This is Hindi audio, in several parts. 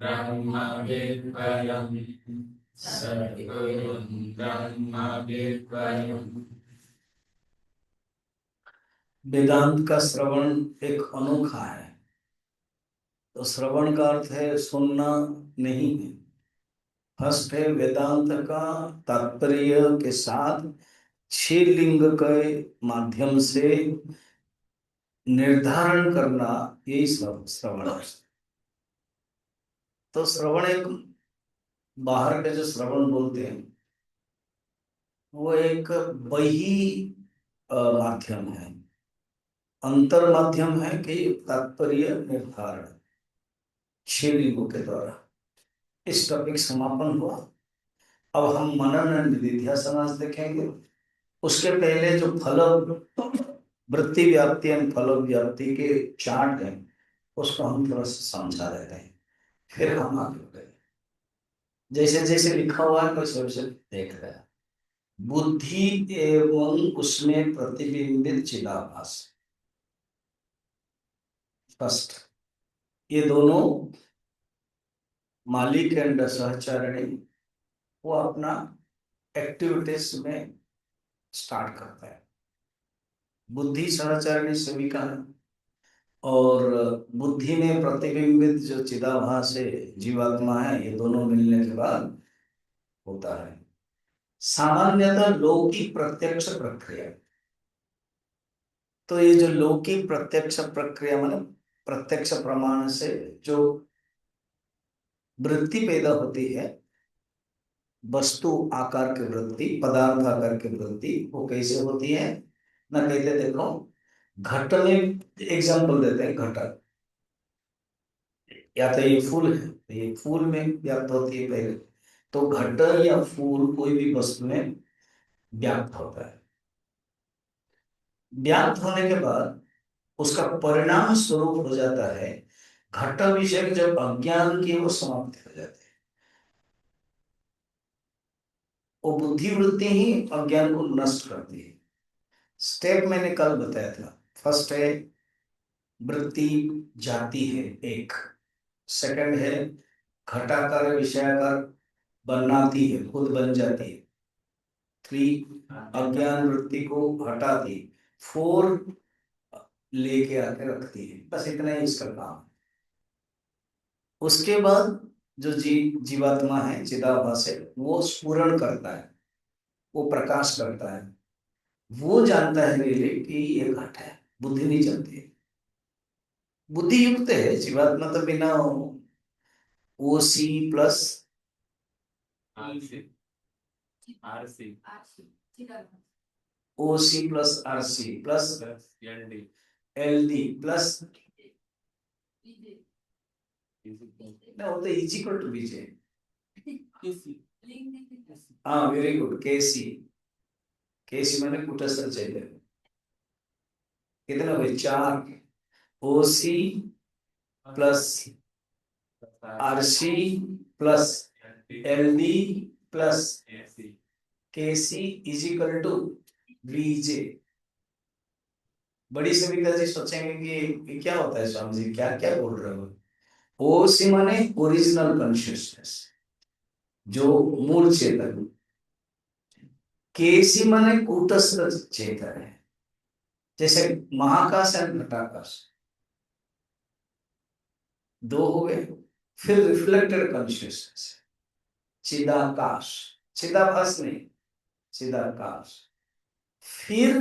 ब्रह्मविद्वयम् सद्गुरुं ब्रह्मविद्वयम्। वेदांत का श्रवण एक अनोखा है। तो श्रवण का अर्थ है सुनना नहीं है। फर्स्ट है वेदांत का तात्पर्य के साथ 6 लिंग के माध्यम से निर्धारण करना, यही सब श्रवण है। तो श्रवण एक बाहर के जो श्रवण बोलते हैं वो एक बही माध्यम है, अंतर माध्यम है कि तात्पर्य निर्धारण 6 लिंगों के द्वारा। इस टॉपिक समापन हुआ। अब हम मनन एंड निधिध्यासनास देखेंगे। उसके पहले जो फल वृत्ति व्याप्ति एवं फल व्याप्ति के चार्ट है उसको हम थोड़ा सा समझा देते हैं, फिर हम आगे बढ़ेंगे। जैसे जैसे लिखा हुआ है वैसे वैसे देख रहे हैं। बुद्धि एवं उसमें प्रतिबिंबित चिदाभास, फर्स्ट ये दोनों मालिक एंड सहचारिणी वो अपना एक्टिविटीज में स्टार्ट करता है। बुद्धि सहचारिणी सेविका है और बुद्धि में प्रतिबिंबित जो चिदाभास है जीवात्मा है, ये दोनों मिलने के बाद होता है। सामान्यतः लौकिक प्रत्यक्ष प्रक्रिया। तो ये जो लौकिक प्रत्यक्ष प्रक्रिया मतलब प्रत्यक्ष प्रमाण से जो वृत्ति पैदा होती है, वस्तु आकार की वृत्ति, पदार्थ आकार की वृत्ति, वो कैसे होती है ना कहते देखो, घट में एग्जाम्पल देते हैं। घट या तो ये फूल है तो ये फूल में व्याप्त होती है पहले। तो घट या फूल कोई भी वस्तु में व्याप्त होता है। व्याप्त होने के बाद उसका परिणाम स्वरूप हो जाता है घट विषय जब अज्ञान की वो समाप्ति हो जाती है। वो बुद्धि वृत्ति ही अज्ञान को नष्ट करती है। स्टेप मैंने कल बताया था। फर्स्ट है वृत्ति जाती है एक, सेकंड है घटाकार विषयाकार बनाती है, खुद बन जाती है। 3 अज्ञान वृत्ति को हटाती, 4 लेके आके रखती है। बस इतना ही इसका काम है। उसके बाद जो जीवात्मा है चिदाभास है वो स्फुरण करता है, वो प्रकाश करता है, वो जानता है रियली कि ये घट है। बुद्धि नहीं चलती है, बुद्धि युक्त है जीवात्मा तो बिना O C plus O C plus R C plus L D plus ना, वो तो इज इक्वल टू बीजे। हाँ वेरी गुड। केसी, केसी मैंने कुटस्थ चाहिए। कितना हुए 4। O C plus R C plus L D plus K C is equal to VJ. बड़ी सविता जी सोचेंगे कि ये क्या होता है स्वामी जी, क्या क्या बोल रहे हो। ओ सी माने ओरिजिनल कॉन्शियसनेस, जो मूल चेतन। के सी माने कूटस्थ चेतन है, जैसे महाकाश एंड घटाकाश 2 हो गए। फिर रिफ्लेक्टेड कॉन्शियसनेस चिदाकाश, चिदाभास नहीं चिदाकाश। फिर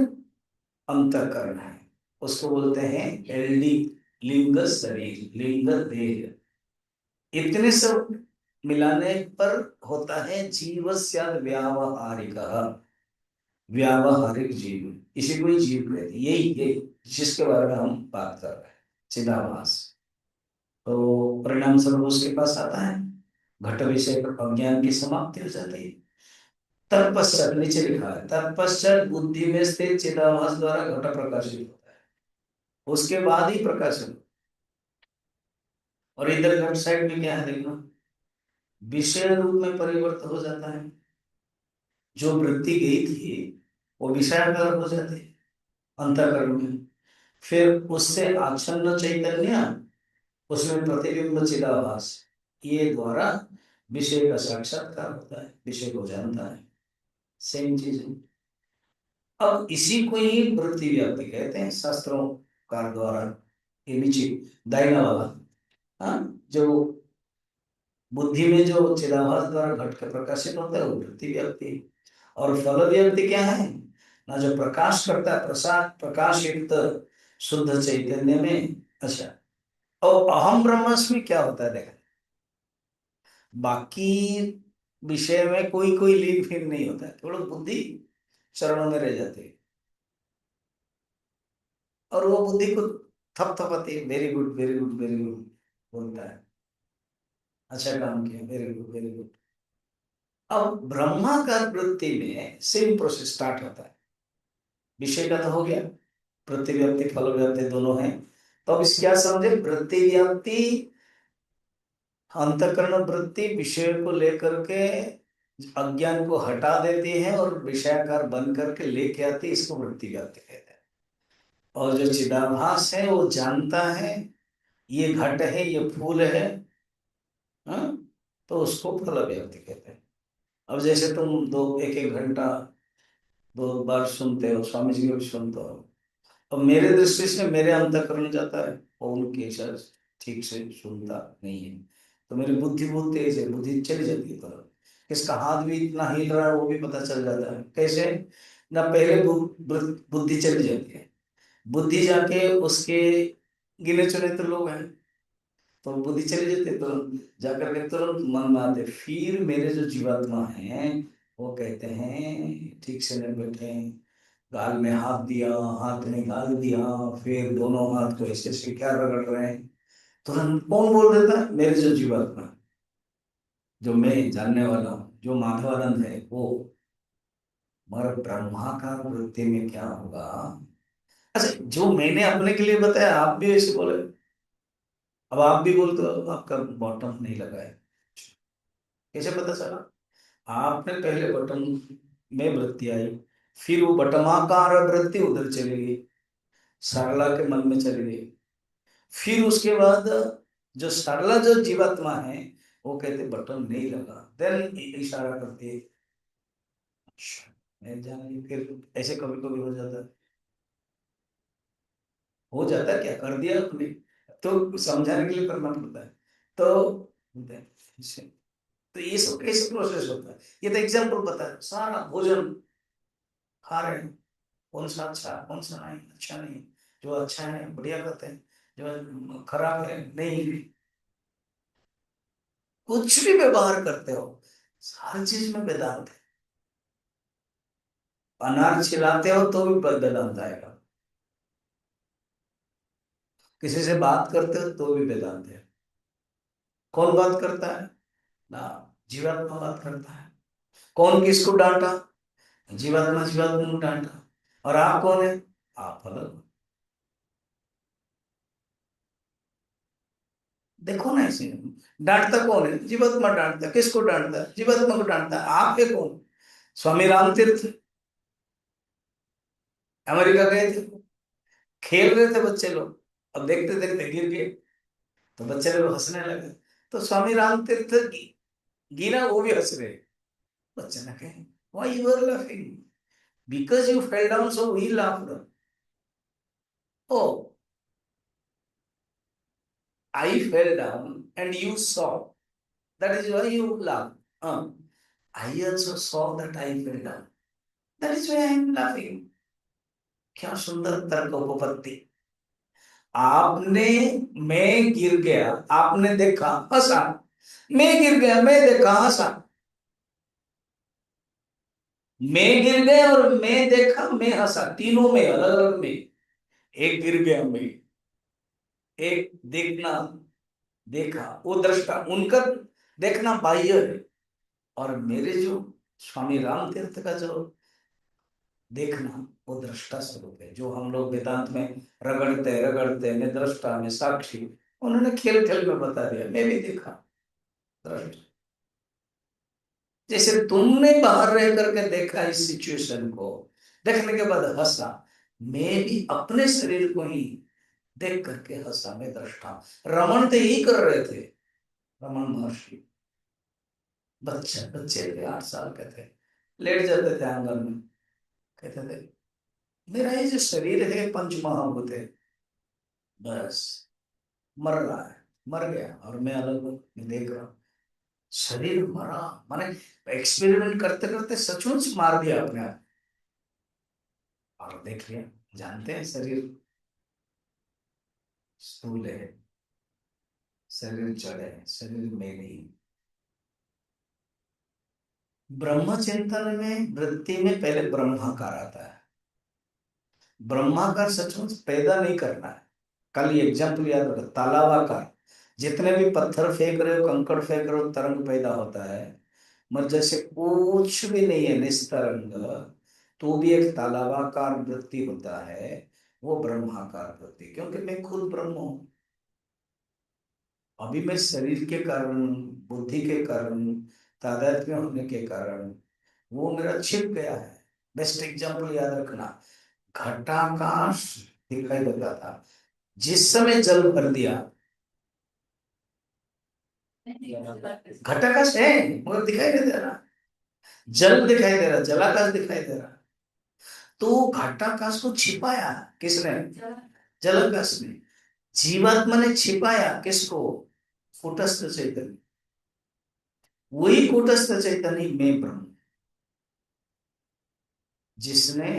अंतःकरण है, उसको बोलते हैं एलडी, लिंग शरीर, लिंग देह। इतने सब मिलाने पर होता है जीवस्य व्यावहारिक, व्यावहारिक जीव। इसी को ही जीव कहते हैं। यही जिसके बारे में हम बात कर रहे हैं, चिदाभास। तो परिणाम स्वरूप उसके पास आता है घट विषय अज्ञान की समाप्ति हो जाती है। तत्पश्चात नीचे लिखा है, तत्पश्चात बुद्धि में स्थित चिदाभास द्वारा घट प्रकाशित होता है। उसके बाद ही प्रकाशन। और इधर लेफ्ट साइड में क्या है देखना, विषय रूप में परिवर्तन हो जाता है। जो वृत्ति गई थी वो विषयाकार हो जाती है अंतःकरण में। फिर उससे आच्छन्न चैतन्य, उसमें प्रतिबिंब चिदाभास, ये द्वारा विषय का साक्षात्कार होता है, विषय को जानता है। सेम चीज है। अब इसी को ही वृत्ति व्याप्ति कहते हैं शास्त्रों कार द्वारा। ये नीचे दाहिना वाला, हाँ, जो बुद्धि में जो चिदाभास द्वारा घट के प्रकाशित होता है वो वृत्ति व्याप्ति। और फल व्याप्ति क्या है ना, जो प्रकाश करता है, प्रसाद प्रकाश युक्त शुद्ध चैतन्य में। अच्छा, और अहम ब्रह्मास्मि क्या होता है देखा, बाकी विषय में कोई कोई लीन फीन नहीं होता है, थोड़ा बुद्धि चरणों में रह जाती है और वो बुद्धि को थपथपाती है, very good very good very good बोलता है, अच्छा काम किया, वेरी गुड वेरी गुड। अब ब्रह्माकार वृत्ति में सेम प्रोसेस स्टार्ट होता है। विषय का तो हो गया, वृत्ति व्याप्ति फल व्याप्ति दोनों है। तो अब इस क्या समझे, वृत्ति व्याप्ति अंतःकरण वृत्ति विषय को लेकर के अज्ञान को हटा देती है और विषयाकार बन करके लेके आती है, इसको वृत्ति व्याप्ति कहते हैं। और जो चिदाभास है वो जानता है ये घट है ये फूल है, हाँ? तो उसको फल व्याप्ति कहते हैं। अब जैसे तुम दो एक एक घंटा दो बार सुनते हो, स्वामी जी को भी सुनते हो, अब मेरे दृष्टि से मेरे अंतःकरण जाता है और उनके सर ठीक से सुनता नहीं है, तो मेरी बुद्धि बहुत तेज है, बुद्धि चली जाती है तरफ। किसका हाथ भी इतना हिल रहा है वो भी पता चल जाता है, कैसे ना, पहले बुद्धि चली जाती है, बुद्धि जाके उसके गिने चुने तो लोग हैं, तो बुद्धि चली जाती है तुरंत जाकर के, तुरंत मन में आते, फिर मेरे जो जीवात्मा हैं वो कहते हैं ठीक से नहीं बैठे हैं, गाल में हाथ दिया, हाथ में गाल दिया, फिर दोनों हाथ को ऐसे ऐसे क्या रगड़ रहे हैं, तुरंत कौन बोल देता है, मेरे जो जीवात्मा, जो मैं जानने वाला हूँ, जो माधवानंद है वो। मगर ब्रह्माकार वृत्ति में क्या होगा, अच्छा जो मैंने अपने के लिए बताया आप भी ऐसे बोले, अब आप भी बोलते हो आपका बॉटम नहीं लगा है, कैसे पता चला, आपने पहले बटन में वृत्ति आई, फिर वो बटमाकार वृत्ति उधर चली गई, सरला के मन में चली गई, फिर उसके बाद जो सरला जो जीवात्मा है वो कहते बटन नहीं लगा, देन इशारा करते हैं, "अच्छा, मैं जान", फिर ऐसे कभी कभी हो जाता है, हो जाता है क्या कर दिया आपने, तो समझाने के लिए करना पड़ता है, तो बोलते हैं, "अच्छा", तो ये सब कैसे प्रोसेस होता है, ये तो एग्जाम्पल बता है, सारा भोजन खा रहे हैं, कौन सा अच्छा कौन सा नहीं, अच्छा नहीं, जो अच्छा है बढ़िया करते हैं, जो खराब है नहीं, कुछ भी व्यवहार करते हो हर चीज में वेदांत है, अनार छिलाते हो तो भी वेदांत आएगा, किसी से बात करते हो तो भी वेदांत है, कौन बात करता है ना, जीवात्मा बात करता है, कौन किसको डांटा, जीवात्मा जीवात्मा को डांटा, और आप कौन है, आप अलग। देखो ना ऐसे, डांटता कौन है, जीवात्मा डांटता है, किसको डांटता है, जीवात्मा को डांटता है, आप है कौन, स्वामी राम तीर्थ अमेरिका गए थे, खेल रहे थे बच्चे लोग, अब देखते देखते गिर गए, तो बच्चे लोग हंसने लगे, तो स्वामी राम तीर्थ गिरा वो भी हंस रहे, बच्चे ने कहे why you are laughing, because you fell down so we laughed, oh I fell down and you saw, that is why you laugh, I also saw that I fell down, that is why I am laughing. क्या सुंदर तर्क उपपत्ति, आपने, मैं गिर गया आपने देखा हंसा, मैं गिर गया मैं देखा हंसा, मैं गिर गया और मैं देखा मैं हंसा, तीनों में अलग अलग में, एक गिर गया मैं, एक देखना, देखा वो दृष्टा उनका, देखना बाह्य है, और मेरे जो स्वामी राम तीर्थ का जो देखना वो दृष्टा स्वरूप है, जो हम लोग वेदांत में रगड़ते रगड़ते मैं दृष्टा मैं साक्षी, उन्होंने खेल खेल में बता दिया मैं भी देखा दृष्टा। जैसे तुमने बाहर रह करके देखा इस सिचुएशन को, देखने के बाद हंसा, मैं भी अपने शरीर को ही देख करके हंसा, मैं दृष्टा। रमन तो यही कर रहे थे, रमन महर्षि। बच्चे बच्चे थे, 8 साल के थे। लेट जाते थे आंगन में, कहते थे मेरा ये जो शरीर है पंच महाभूत है, बस मर रहा है, मर गया और मैं अलग हूँ, मैं देख रहा हूँ शरीर मरा। माने एक्सपेरिमेंट करते करते सचमुच मार दिया अपने आप, और देख लिया। जानते हैं शरीर स्थूल है, शरीर जड़ है, शरीर में नहीं। ब्रह्म चिंतन में वृत्ति में पहले ब्रह्माकार आता है। ब्रह्माकार सचमुच पैदा नहीं करना है। कल ये एग्जाम्पल याद रखो, तालाबाकार। जितने भी पत्थर फेंक रहे हो, कंकड़ फेंक रहे हो, तरंग पैदा होता है। मगर जैसे कुछ भी नहीं है, निस्तरंग, तो भी एक तालाबाकार वृत्ति होता है, वो ब्रह्माकार वृत्ति, क्योंकि मैं खुद ब्रह्म हूं। अभी मैं शरीर के कारण, बुद्धि के कारण, तादात्म्य होने के कारण वो मेरा छिप गया है। बेस्ट एग्जाम्पल याद रखना, घटाकाश दिखाई देता था, जिस समय जल भर दिया। घटाकाश है मगर दिखाई नहीं दे रहा, जल दिखाई दे रहा, जलाकाश दिखाई दे रहा। तो घटाकाश को छिपाया किसने? जलाकाश ने। जीवात्मा ने छिपाया किसको? कूटस्थ चैतन्य। वही कूटस्थ चैतन्य में ब्रह्म, जिसने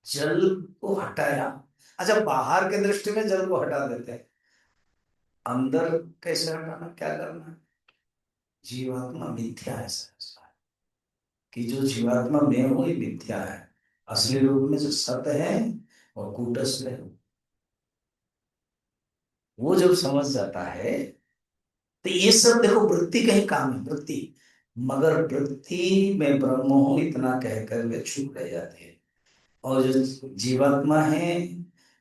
जल को हटाया। अच्छा, बाहर के दृष्टि में जल को हटा देते हैं, अंदर कैसे हटाना, क्या करना है? जीवात्मा मिथ्या है समझना है, कि जो जीवात्मा मैं हूं ये मिथ्या है। असली रूप में जो सत्य है और कूटस्थ है, वो जब समझ जाता है, तो ये सब देखो वृत्ति का ही काम है, वृत्ति। मगर वृत्ति में ब्रह्म हूं इतना कहकर वे चुप रह जाते हैं। और जो जीवात्मा है,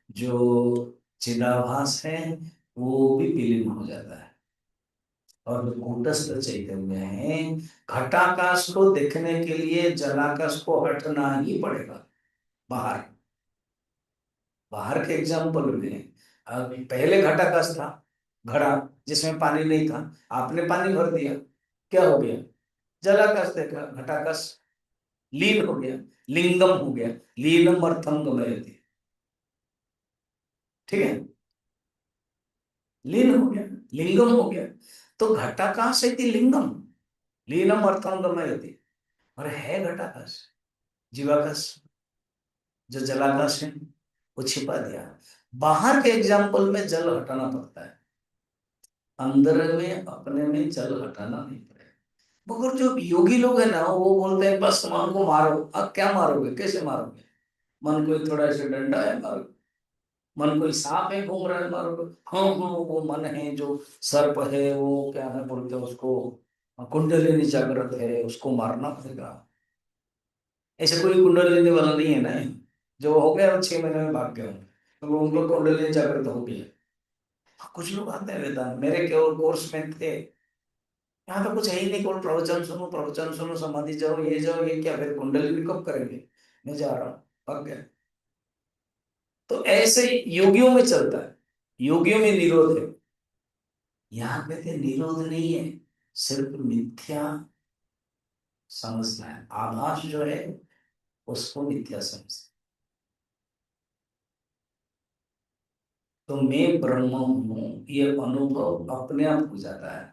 जो चिदाभास है, वो भी विलीन हो जाता है। और जो कूटस्थ चैतन्य है, घटाकाश को देखने के लिए जलाकाश को हटना ही पड़ेगा। बाहर, बाहर के एग्जाम्पल में, अब पहले घटाकाश था, घड़ा जिसमें पानी नहीं था, आपने पानी भर दिया, क्या हो गया? जलाकाश देखा, घटाकाश लीन हो गया, लिंगम हो गया। लीनम अर्थम गमयति, ठीक है, लीन हो गया, लिंगम हो गया। तो घटाकाश है लिंगम, लीनम अर्थम गमयति। और है घटाकाश, जीवाकाश, जो जलाकाश है, वो छिपा दिया। बाहर के एग्जाम्पल में जल हटाना पड़ता है, अंदर में अपने में जल हटाना नहीं पड़ेगा। मगर जो योगी लोग है ना, वो बोलते हैं बस मन को मारो। अब क्या मारोगे, कैसे मारोगे? मन कोई थोड़ा ऐसे डंडा है मारो, मन कोई सांप है घूम रहा है मारोगे। हाँ हाँ, वो मन है जो सर्प है, वो क्या है बोलते हैं उसको, कुंडलिनी जागृत है, उसको मारना पड़ेगा। ऐसे कोई कुंडलिनी वाला नहीं है ना, जो हो गया और 6 महीने में भाग गया, तो वो उनको कुंडलिनी जागृत हो गया। हाँ, कुछ लोग आते हैं वेदांत, मेरे केवल कोर्स में थे, यहाँ तो कुछ है ही नहीं, केवल प्रवचन सुनो, प्रवचन सुनो, समाधि जाओ, ये जाओ, ये क्या, फिर कुंडलिनी कब करेंगे? मैं जा रहा हूँ, भाग गया। तो ऐसे ही योगियों में चलता है, योगियों में निरोध है। यहाँ पे तो निरोध नहीं है, सिर्फ मिथ्या समझना है, आभास जो है उसको मिथ्या समझना। तो मैं ब्रह्म हूं, ये अनुभव अपने आप हो जाता है,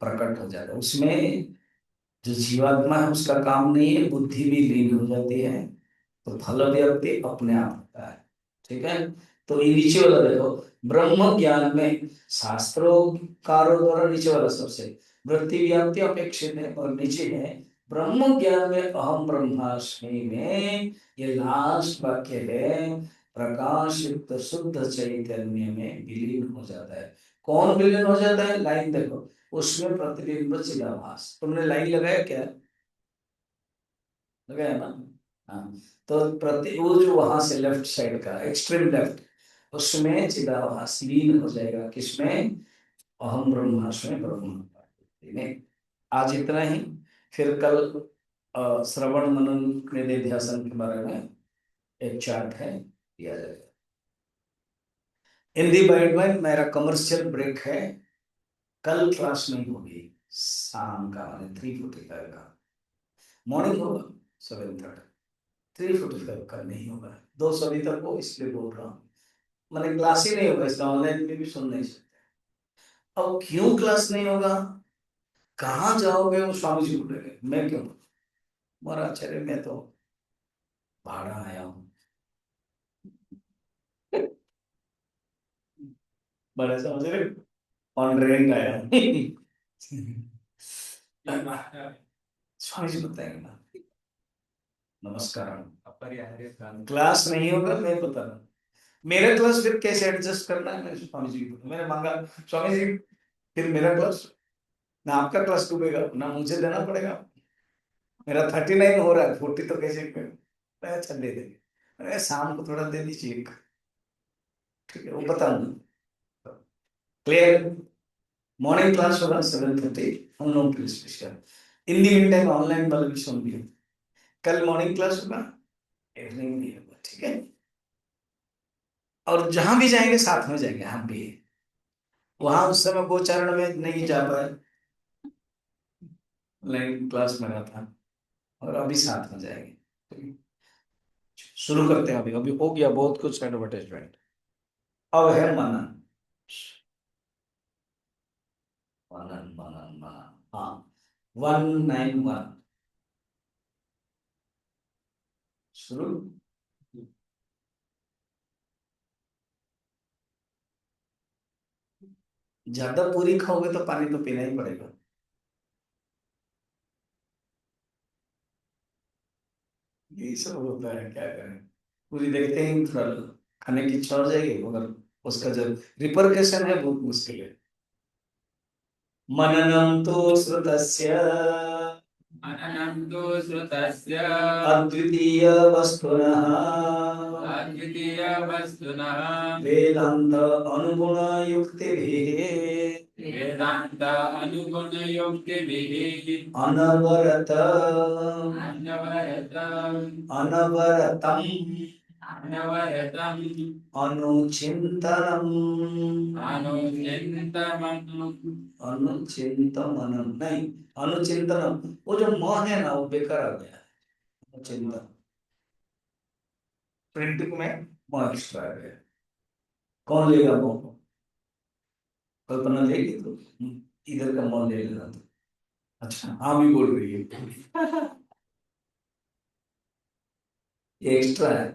प्रकट हो जाता है उसमें। जो जीवात्मा है उसका काम नहीं है, बुद्धि भी लीन हो जाती है, तो फल व्यक्ति अपने आप होता है। ठीक है, तो ये नीचे वाला देखो, ब्रह्म ज्ञान में शास्त्रोकारों द्वारा, नीचे वाला सबसे, वृत्ति व्याप्ति अपेक्षित है, और नीचे है ब्रह्म ज्ञान में अहम ब्रह्मास्मि में, ये लास्ट वाक्य है, प्रकाश युक्त शुद्ध चैतन्य में विलीन हो जाता है। कौन विलीन हो जाता है? लाइन देखो, उसमें प्रतिबिंब चिदाभास। तुमने लाइन लगाया क्या? लगाया ना? हाँ, तो प्रति वो जो वहां से लेफ्ट साइड का एक्सट्रीम लेफ्ट, उसमें चिदाभास लीन हो जाएगा, किसमें? अहम ब्रह्मास्मि ब्रह्म में। आज इतना ही, फिर कल श्रवण मनन निधिध्यासन के बारे में एक चार्ट है, दिया जाएगा। इन दी बाइट में मेरा कमर्शियल ब्रेक है, कल क्लास नहीं होगी, शाम का मैंने 3:45 का। मॉर्निंग होगा 7:30। 3:45 का नहीं होगा, 2 सदी तक हो, इसलिए बोल रहा हूँ। मैंने क्लास ही नहीं होगा, इसका ऑनलाइन में भी सुन नहीं सकते। अब क्यों क्लास नहीं होगा, कहाँ जाओगे, वो स्वामी जी बोलेंगे, मैं क्यों? महाराज आचार्य मैं तो भाड़ा आया हूँ। बड़ा समझ रहे, ऑन रेंट आया हूँ। स्वामी जी बताएंगे ना, नमस्कार, क्लास नहीं होगा, मैं बता रहा हूँ। मेरा क्लास फिर कैसे एडजस्ट करना है, मैंने स्वामी जी को मैंने मांगा, स्वामी जी फिर मेरा क्लास, ना आपका क्लास डूबेगा ना मुझे देना पड़ेगा। मेरा 39 हो रहा है, 40 तो कैसे करूं? मैं अच्छा दे देंगे, मैंने शाम को थोड़ा दे दीजिए। ठीक है, वो बताऊंगा। क्लियर? मॉर्निंग क्लास होगा 7:30, हम लोग के लिए स्पेशल। इन दी मीन टाइम ऑनलाइन वाला भी सुन लिया। कल मॉर्निंग क्लास होगा, इवनिंग नहीं होगा, ठीक है? और जहां भी जाएंगे साथ में जाएंगे हम भी। वहां उस समय गोचारण में नहीं जा पाए, ऑनलाइन क्लास में रहा था, और अभी साथ में जाएंगे। शुरू करते हैं, अभी अभी हो गया बहुत कुछ एडवर्टाइजमेंट। अब है मनन, मनन मनन मनन, हाँ। 191 शुरू। ज्यादा पूरी खाओगे तो पानी तो पीना ही पड़ेगा। यही सब होता है, क्या करें। पूरी देखते ही थोड़ा खाने की इच्छा हो जाएगी, मगर उसका जो रिपरकशन है बहुत मुश्किल है। मननम तो श्रुतस्य अनन्तु श्रुतस्य अद्वितीय वस्तुनः अद्वितीयवस्तुनः वेदांत अनुगुण युक्तिभिः वेदान्त अनुगुणयोक्तिभिः अनवरत अनवरतम् अनवरतम अनवरतम् अनुचिंतनम, अनुचिन्तमम् अनुचिंतनम नहीं, अनुचिंतनम। वो जो म है ना, वो बेकार आ गया है। अनुचिंतन, प्रिंटिंग में म एक्स्ट्रा आ गया। कौन लेगा वो? कल्पना लेगी तो इधर का म ले लेना तो। अच्छा, हाँ भी बोल रही है। ये एक्स्ट्रा है।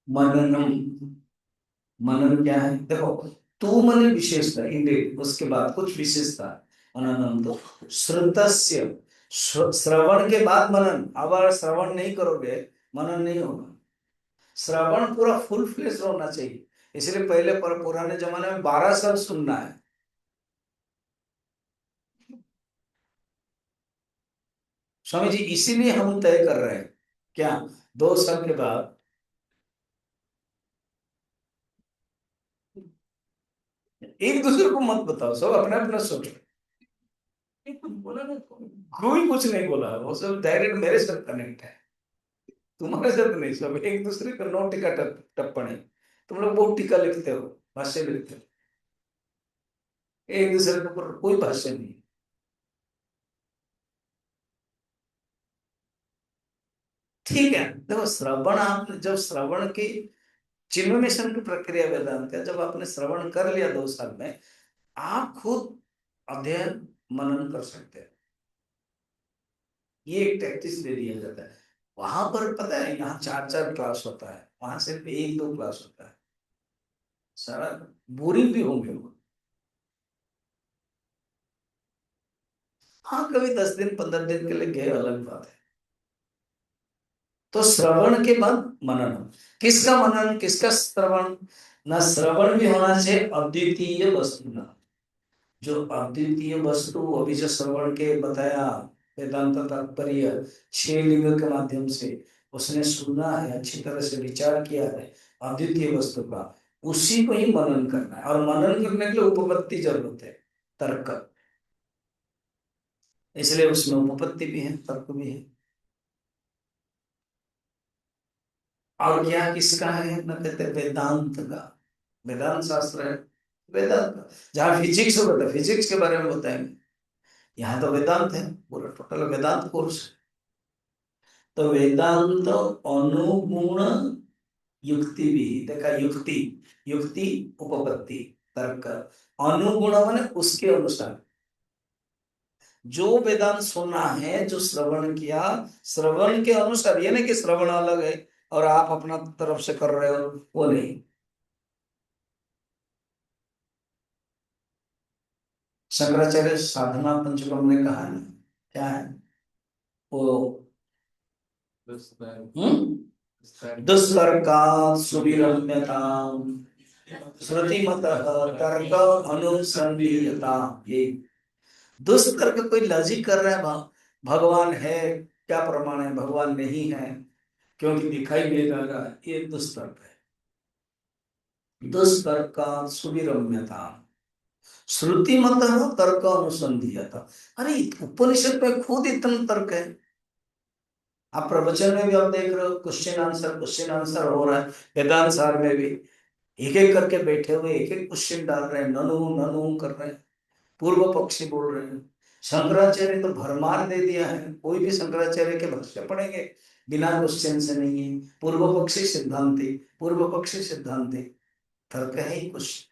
मननम, मनन क्या है देखो, तू मन विशेषता इंडेड, उसके बाद कुछ विशेषता। मननम तो श्रुतस्य, श्रवण के बाद मनन। अब अगर श्रवण नहीं करोगे, मनन नहीं होगा। श्रवण पूरा फुल फ्लेश होना चाहिए, इसलिए पहले पुराने जमाने में 12 साल सुनना है। स्वामी जी इसीलिए हम तय कर रहे हैं, क्या 2 साल के बाद। एक दूसरे को मत बताओ, सब अपना अपना सोचो। बोला ना, कोई कुछ नहीं बोला, वो सब डायरेक्ट मेरे साथ कनेक्ट है, तुम्हारे साथ नहीं। सब एक दूसरे का नो टीका टिप्पणी। तुम लोग बहुत टीका लिखते हो, भाष्य लिखते हो, एक दूसरे के ऊपर कोई भाष्य नहीं। ठीक है, देखो श्रवण, आपने जब श्रवण की चिन्मयेशन की प्रक्रिया वेदांत है, जब आपने श्रवण कर लिया 2 साल में, आप खुद अध्ययन मनन कर सकते हैं। ये एक टैक्टिस दे दिया जाता है। वहां पर पता है, यहाँ 4-4 क्लास होता है, वहां सिर्फ 1-2 क्लास होता है। सारा बोरिंग भी होंगे वो। हाँ, कभी 10 दिन 15 दिन के लिए गए, अलग बात है। तो श्रवण के बाद मनन। किसका मनन, किसका श्रवण? ना श्रवण भी होना चाहिए अद्वितीय वस्तु ना, जो अद्वितीय वस्तु अभी जो श्रवण के बताया, वेदांत तात्पर्य 6 लिंग के माध्यम से उसने सुना है, अच्छी तरह से विचार किया है अद्वितीय वस्तु का, उसी को ही मनन करना है। और मनन करने के लिए उपपत्ति जरूरत है, तर्क। इसलिए उसमें उपपत्ति भी है, तर्क भी है। और क्या किसका है ना, कहते वेदांत का, वेदांत शास्त्र है। वेदांत, जहाँ फिजिक्स होता है फिजिक्स के बारे में बताएंगे, यहाँ तो वेदांत है, पूरा टोटल वेदांत कोर्स। तो वेदांत अनुगुण युक्ति भी देखा, युक्ति, युक्ति उपपत्ति तर्क, अनुगुण माने उसके अनुसार, जो वेदांत सुना है, जो श्रवण किया, श्रवण के अनुसार, ये नहीं कि श्रवण अलग है और आप अपना तरफ से कर रहे हो, वो नहीं। शंकराचार्य साधना पंचकम ने कहा है ना, क्या है वो, दुष्तर्का सुविरम्यता श्रुतिमतः तर्क अनुसंधीयता। ये दुष्तर्क, कोई लॉजिक कर रहा है, भगवान है, क्या प्रमाण है भगवान नहीं है, क्योंकि दिखाई नहीं दे रहा है, ये दुष्तर्क है। दुष्तर्का सुविरम्यता श्रुतिमतः तर्क अनुसंधीयता। अरे उपनिषद में खुद इतना तर्क है, आप प्रवचन में भी आप देख रहे हो, क्वेश्चन आंसर हो रहा है, वेदांत सार में भी एक एक करके बैठे हुए एक एक क्वेश्चन डाल रहे हैं, ननु ननु कर रहे हैं, पूर्व पक्षी बोल रहे हैं। शंकराचार्य तो भरमार दे दिया है, कोई भी शंकराचार्य के भाष्य पढ़ेंगे बिना क्वेश्चन से नहीं है, पूर्व पक्षी सिद्धांति, पूर्व पक्षी सिद्धांति, तर्क है ही कुछ।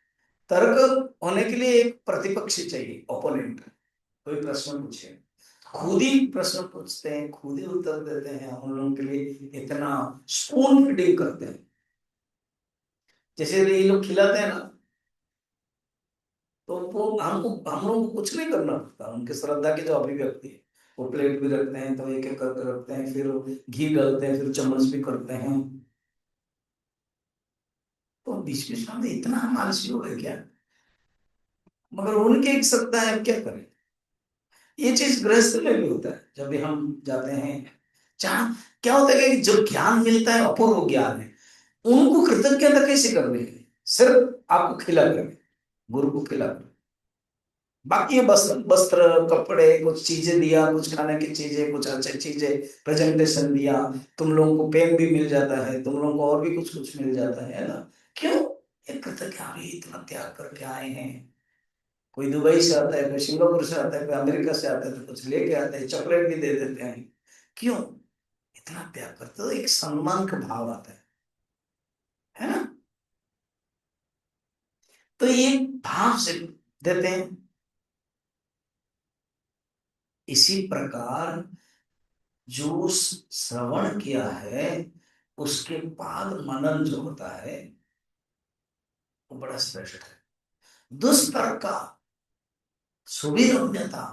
तर्क होने के लिए एक प्रतिपक्षी चाहिए, ओपोनेंट, कोई प्रश्न पूछे, खुद ही प्रश्न पूछते हैं, खुद ही उत्तर देते हैं, हम लोगों के लिए इतना स्पून फीडिंग करते हैं, जैसे ये लोग खिलाते हैं ना, तो वो हमको, हम लोगों को कुछ नहीं करना पड़ता, उनके श्रद्धा की जो अभिव्यक्ति है, वो प्लेट भी रखते हैं तो एक एक करके रखते हैं, फिर घी डालते हैं, फिर चम्मच भी करते हैं, तो बीच बीच में इतना हम आलसी हो गए क्या, मगर उनके एक श्रद्धा है, क्या करें। ये चीज गृहस्थ में भी होता है, जब भी हम जाते हैं जहाँ, क्या होता है कि जो ज्ञान मिलता है अपूर्व ज्ञान है, उनको कृतज्ञता कैसे करनी है, सिर्फ आपको खिला कर, गुरु को खिला कर, बाकी ये वस्त्र वस्त्र कपड़े कुछ चीजें दिया, कुछ खाने की चीजें, कुछ अच्छी चीजें, प्रेजेंटेशन दिया, तुम लोगों को पेन भी मिल जाता है, तुम लोगों को और भी कुछ कुछ मिल जाता है ना, क्यों, ये कृतज्ञ, अरे इतना त्याग करके आए हैं, कोई दुबई से आता है, कोई सिंगापुर से आता है, कोई अमेरिका से आता है, तो कुछ लेके आते हैं, चॉकलेट भी दे देते हैं, क्यों, इतना त्याग करते, तो एक सम्मान का भाव आता है ना, तो ये भाव से देते हैं। इसी प्रकार जो श्रवण किया है उसके बाद मनन जो होता है वो बड़ा श्रेष्ठ है। दुष्तर्क सुविरम्यता,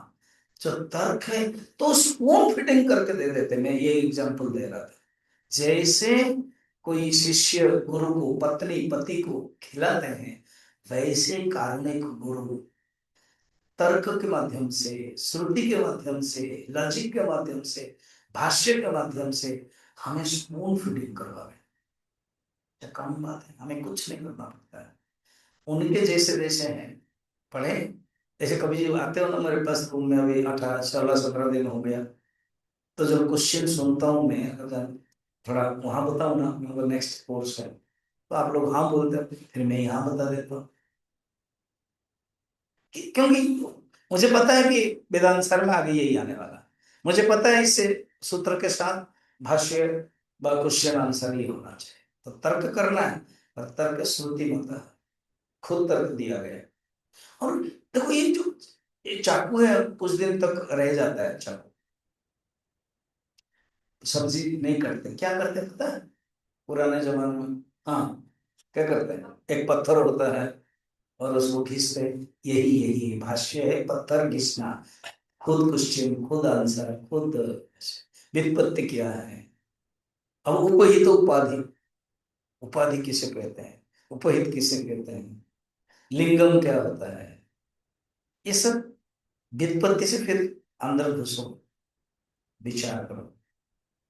जो तर्क है तो उसको फिटिंग करके दे देते, मैं ये एग्जांपल दे रहा था, जैसे कोई शिष्य गुरु को, पत्नी पति को खिलाते हैं, वैसे कारुणिक गुरु तर्क के माध्यम से, श्रुति के माध्यम से, लॉजिक के माध्यम से, भाष्य के माध्यम से हमें स्पून फीडिंग करवा रहे, कम बात है, हमें कुछ नहीं करना पड़ता है, उनके जैसे जैसे हैं पढ़े। जैसे कभी जब आते हो ना मेरे पास रूम में, अभी 18 16 17 दिन हो गया, तो जब क्वेश्चन सुनता हूँ मैं, अगर थोड़ा वहां बताऊँ ना, मतलब नेक्स्ट कोर्स है, तो आप लोग हाँ बोलते हैं, फिर मैं यहाँ बता देता हूँ, क्योंकि मुझे पता है कि वेदांत सर में आगे यही आने वाला है, मुझे पता है इससे सूत्र के साथ भाष्य व क्वेश्चन आंसर ही होना चाहिए, तो तर्क करना है, और तर्क श्रुति मत है, खुद तर्क दिया गया है। और देखो ये जो ये चाकू है कुछ दिन तक रह जाता है, चाकू सब्जी नहीं करते, क्या करते पता है पुराने जमाने में, हाँ क्या करते हैं, एक पत्थर होता है और उसको घिसते, यही यही भाष्य है, पत्थर घिसना, खुद क्वेश्चन, खुद आंसर, खुद व्युत्पत्ति क्या है। अब उपहित उपाधि, उपाधि किसे कहते हैं, उपहित किसे कहते हैं, लिंगम क्या होता है, ये सब व्युत्पत्ति से फिर अंदर घुसो, विचार करो,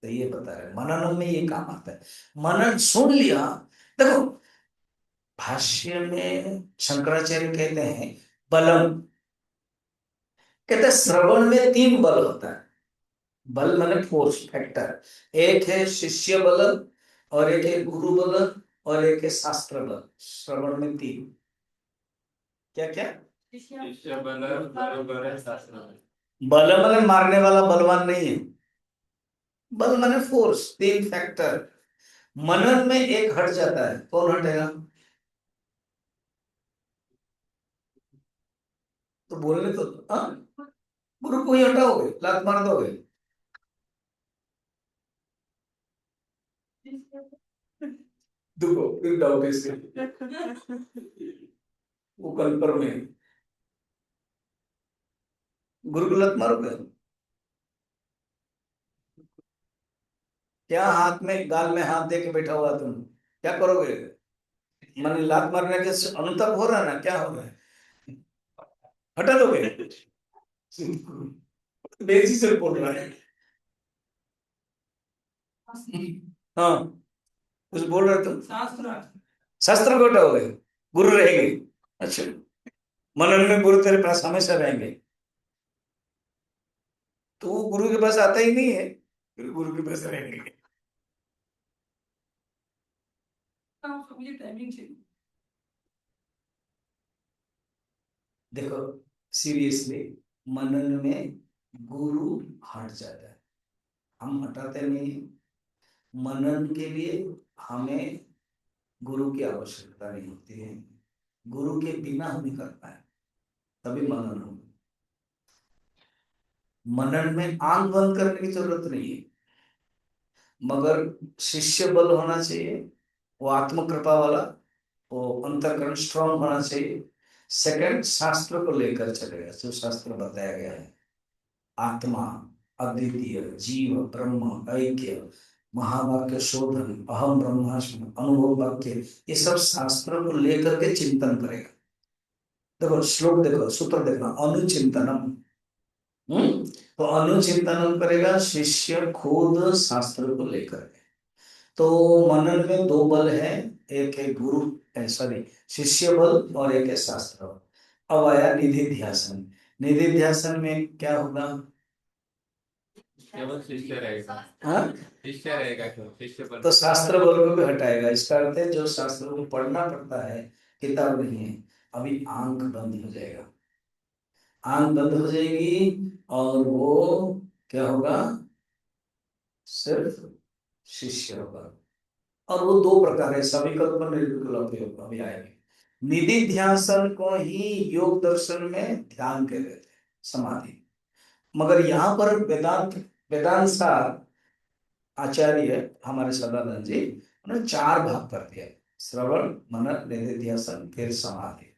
तो ये बता रहे मनन में ये काम आता है। मनन सुन लिया, देखो भाष्य में शंकराचार्य कहते हैं बलम, कहते हैं श्रवण में 3 बल होता है, बल माने फोर्स फैक्टर, एक है शिष्य बल, और एक है गुरु बल, और एक है शास्त्र बल, श्रवण में 3। क्या क्या? शिष्य बल बरोबर है शास्त्र में। बल माने मारने वाला बलवान नहीं है, बल माने फोर्स, तीन फैक्टर। मनन में एक हट जाता है, कौन हटेगा? तो बोलने तो, हाँ, गुरु को ही हटाओगे, लात मार दोगे? देखो फिर डाउट है इसके, वो कल्पर में है। गुरु को लात मारोगे? क्या हाथ में, गाल में हाथ दे के बैठा हुआ तुम, क्या करोगे? मैंने लात मारने के अनुताप हो रहा है ना, क्या हो रहा है? हटा दोगे? बेसी से बोल रहा है। हाँ, कुछ बोल रहे तुम? शास्त्र, शास्त्र को हटाओगे, गुरु रहेंगे। अच्छा, मनन में गुरु तेरे पास हमेशा रहेंगे, तो वो गुरु के पास आता ही नहीं है, फिर गुरु के पास रहेंगे। मुझे टाइमिंग चाहिए। देखो सीरियसली, मनन में गुरु हट जाता है, हम हटाते नहीं हैं। मनन के लिए हमें गुरु की आवश्यकता नहीं होती है, गुरु के बिना हम नहीं कर पाए, तभी मनन हो। मनन में आंख बंद करने की जरूरत नहीं है, मगर शिष्य बल होना चाहिए, वो आत्म कृपा वाला, वो अंतःकरण स्ट्रांग होना चाहिए। सेकंड, शास्त्र को लेकर चलेगा, जो शास्त्र बताया गया है, आत्मा, अद्वितीय, जीव ब्रह्म, ऐक्य, महावाक्य शोधन, अहम ब्रह्मास्मि, अनुभव वाक्य, ये सब शास्त्र को लेकर के चिंतन करेगा। देखो श्लोक, देखो सूत्र देखना, अनुचिंतनम। तो अनुचिंतनम करेगा शिष्य खुद शास्त्र को लेकर के। तो मनन में दो बल है, एक है गुरु, सॉरी, शिष्य बल, और एक है शास्त्र बल। अब आया निधिध्यासन। निधिध्यासन में क्या होगा? केवल शिष्य रहेगा। हाँ, शिष्य रहेगा, केवल शिष्य बल। तो शास्त्र बल को भी हटाएगा। इसका अर्थ है जो शास्त्र को पढ़ना पड़ता है, किताब नहीं है, अभी आंख बंद हो जाएगा, आंख बंद हो जाएगी, और वो क्या होगा? सिर्फ शिष्य होगा। और वो दो प्रकार है, सविकल्प निर्विकल्प योग, अभी आएंगे। निधि ध्यासन को ही योग दर्शन में ध्यान कहते थे, समाधि। मगर यहाँ पर वेदांत, वेदांत सार आचार्य हमारे सदानंद जी, उन्होंने चार भाग कर दिया, श्रवण, मनन, निधि ध्यासन, फिर समाधि।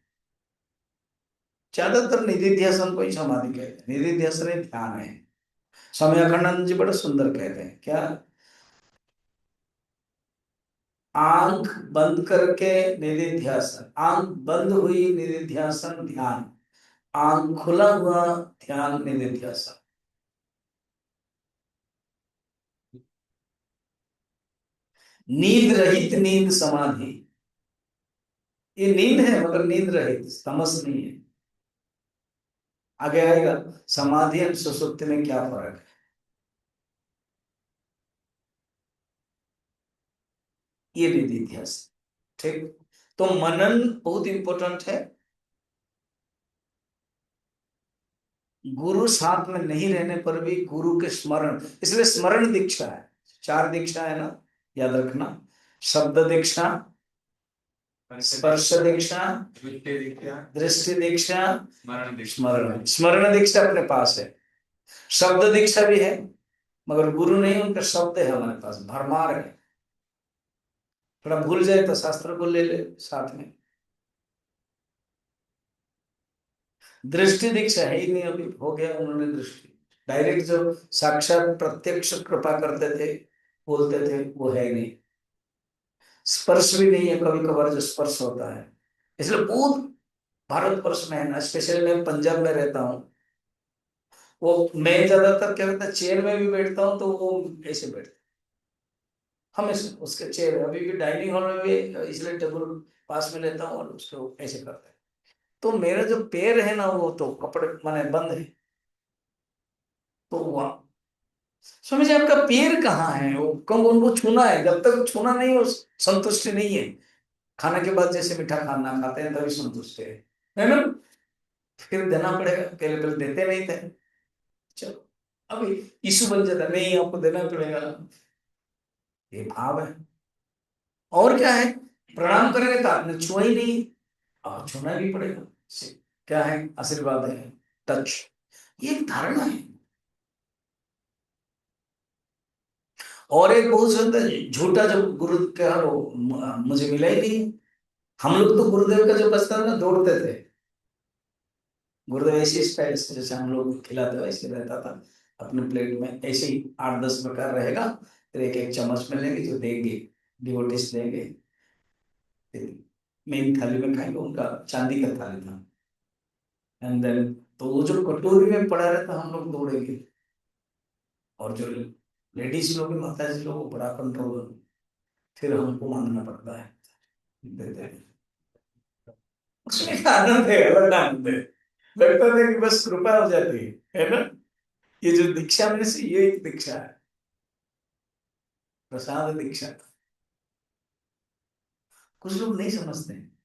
ज्यादातर निधि ध्यासन को ही समाधि कहते हैं, निधि ध्यासन ही ध्यान है। स्वामी अखंडानंद जी बड़े सुंदर कहते हैं, क्या? आंख बंद करके निधिध्यासन, आंख बंद हुई निधिध्यासन ध्यान, आंख खुला हुआ ध्यान निधिध्यासन। नींद रहित नींद समाधि, ये नींद है मगर नींद रहित, तमस नहीं है। आगे आएगा समाधि और सुसुप्ति में क्या फर्क है, ये निधिध्यासन। ठीक, तो मनन बहुत इंपॉर्टेंट है। गुरु साथ में नहीं रहने पर भी गुरु के स्मरण, इसलिए स्मरण दीक्षा है। चार दीक्षा है ना, याद रखना, शब्द दीक्षा, स्पर्श दीक्षा, दृष्टि दीक्षा, स्मरण। स्मरण दीक्षा अपने पास है, शब्द दीक्षा भी है, मगर गुरु नहीं, उनका शब्द है हमारे पास, भरमार है। थोड़ा भूल जाए तो शास्त्र को ले ले साथ में। दृष्टि दीक्षा है ही नहीं, अभी हो गया उन्होंने दृष्टि, डायरेक्ट जो साक्षात प्रत्यक्ष कृपा करते थे, बोलते थे, वो है ही नहीं। स्पर्श भी नहीं है, कभी कभार जो स्पर्श होता है। इसलिए बहुत भारत वर्ष में है ना, स्पेशली मैं पंजाब में रहता हूँ, वो मैं ज्यादातर क्या करता, चेयर में भी बैठता हूँ तो वो ऐसे बैठते, हमेशा उसके चेयर, अभी भी डाइनिंग हॉल में भी, इसलिए टेबल पास में लेता हूँ और उसको ऐसे करता है। तो मेरा जो पैर है ना, वो तो कपड़े माने बंद है, तो वहां, स्वामी जी आपका पैर कहाँ है, वो कब उनको छूना है, जब तक छूना नहीं हो संतुष्टि नहीं है। खाने के बाद जैसे मीठा खाना खाते हैं तभी संतुष्ट है, है ना? फिर देना पड़ेगा, पहले पहले देते नहीं थे, चलो अभी इशू बन जाता है, नहीं आपको देना पड़ेगा, ये भाव है। और क्या है, प्रणाम करेंगे तो आपने छुआ ही नहीं, अब छूना भी पड़ेगा। क्या है, आशीर्वाद है, टच, ये एक धारणा है। और एक बहुत सुंदर झूठा जो गुरु का वो मुझे मिला ही नहीं। हम लोग तो गुरुदेव का जो प्रस्ताव ना दौड़ते थे, गुरुदेव ऐसी स्टाइल से जैसे हम लोग खिलाते वैसे रहता था, अपने प्लेट में ऐसे ही 8-10 प्रकार रहेगा, फिर एक एक चम्मच में लेंगे जो देंगे, डिवोटिस देंगे, फिर मेन थाली में खाएंगे, उनका चांदी का थाली था। एंड देन तो वो जो कटोरी में पड़ा रहता हम लोग दौड़ेंगे, और जो लेडीज लोग माता जी लोग वो बड़ा कंट्रोल, फिर हमको मानना पड़ता है, देते हैं। उसमें एक आनंद है, अलग आनंद है, लगता है कि बस कृपा हो जाती है ना? ये जो दीक्षा में से ये एक दीक्षा है, प्रसाद दीक्षा। कुछ लोग नहीं समझते हैं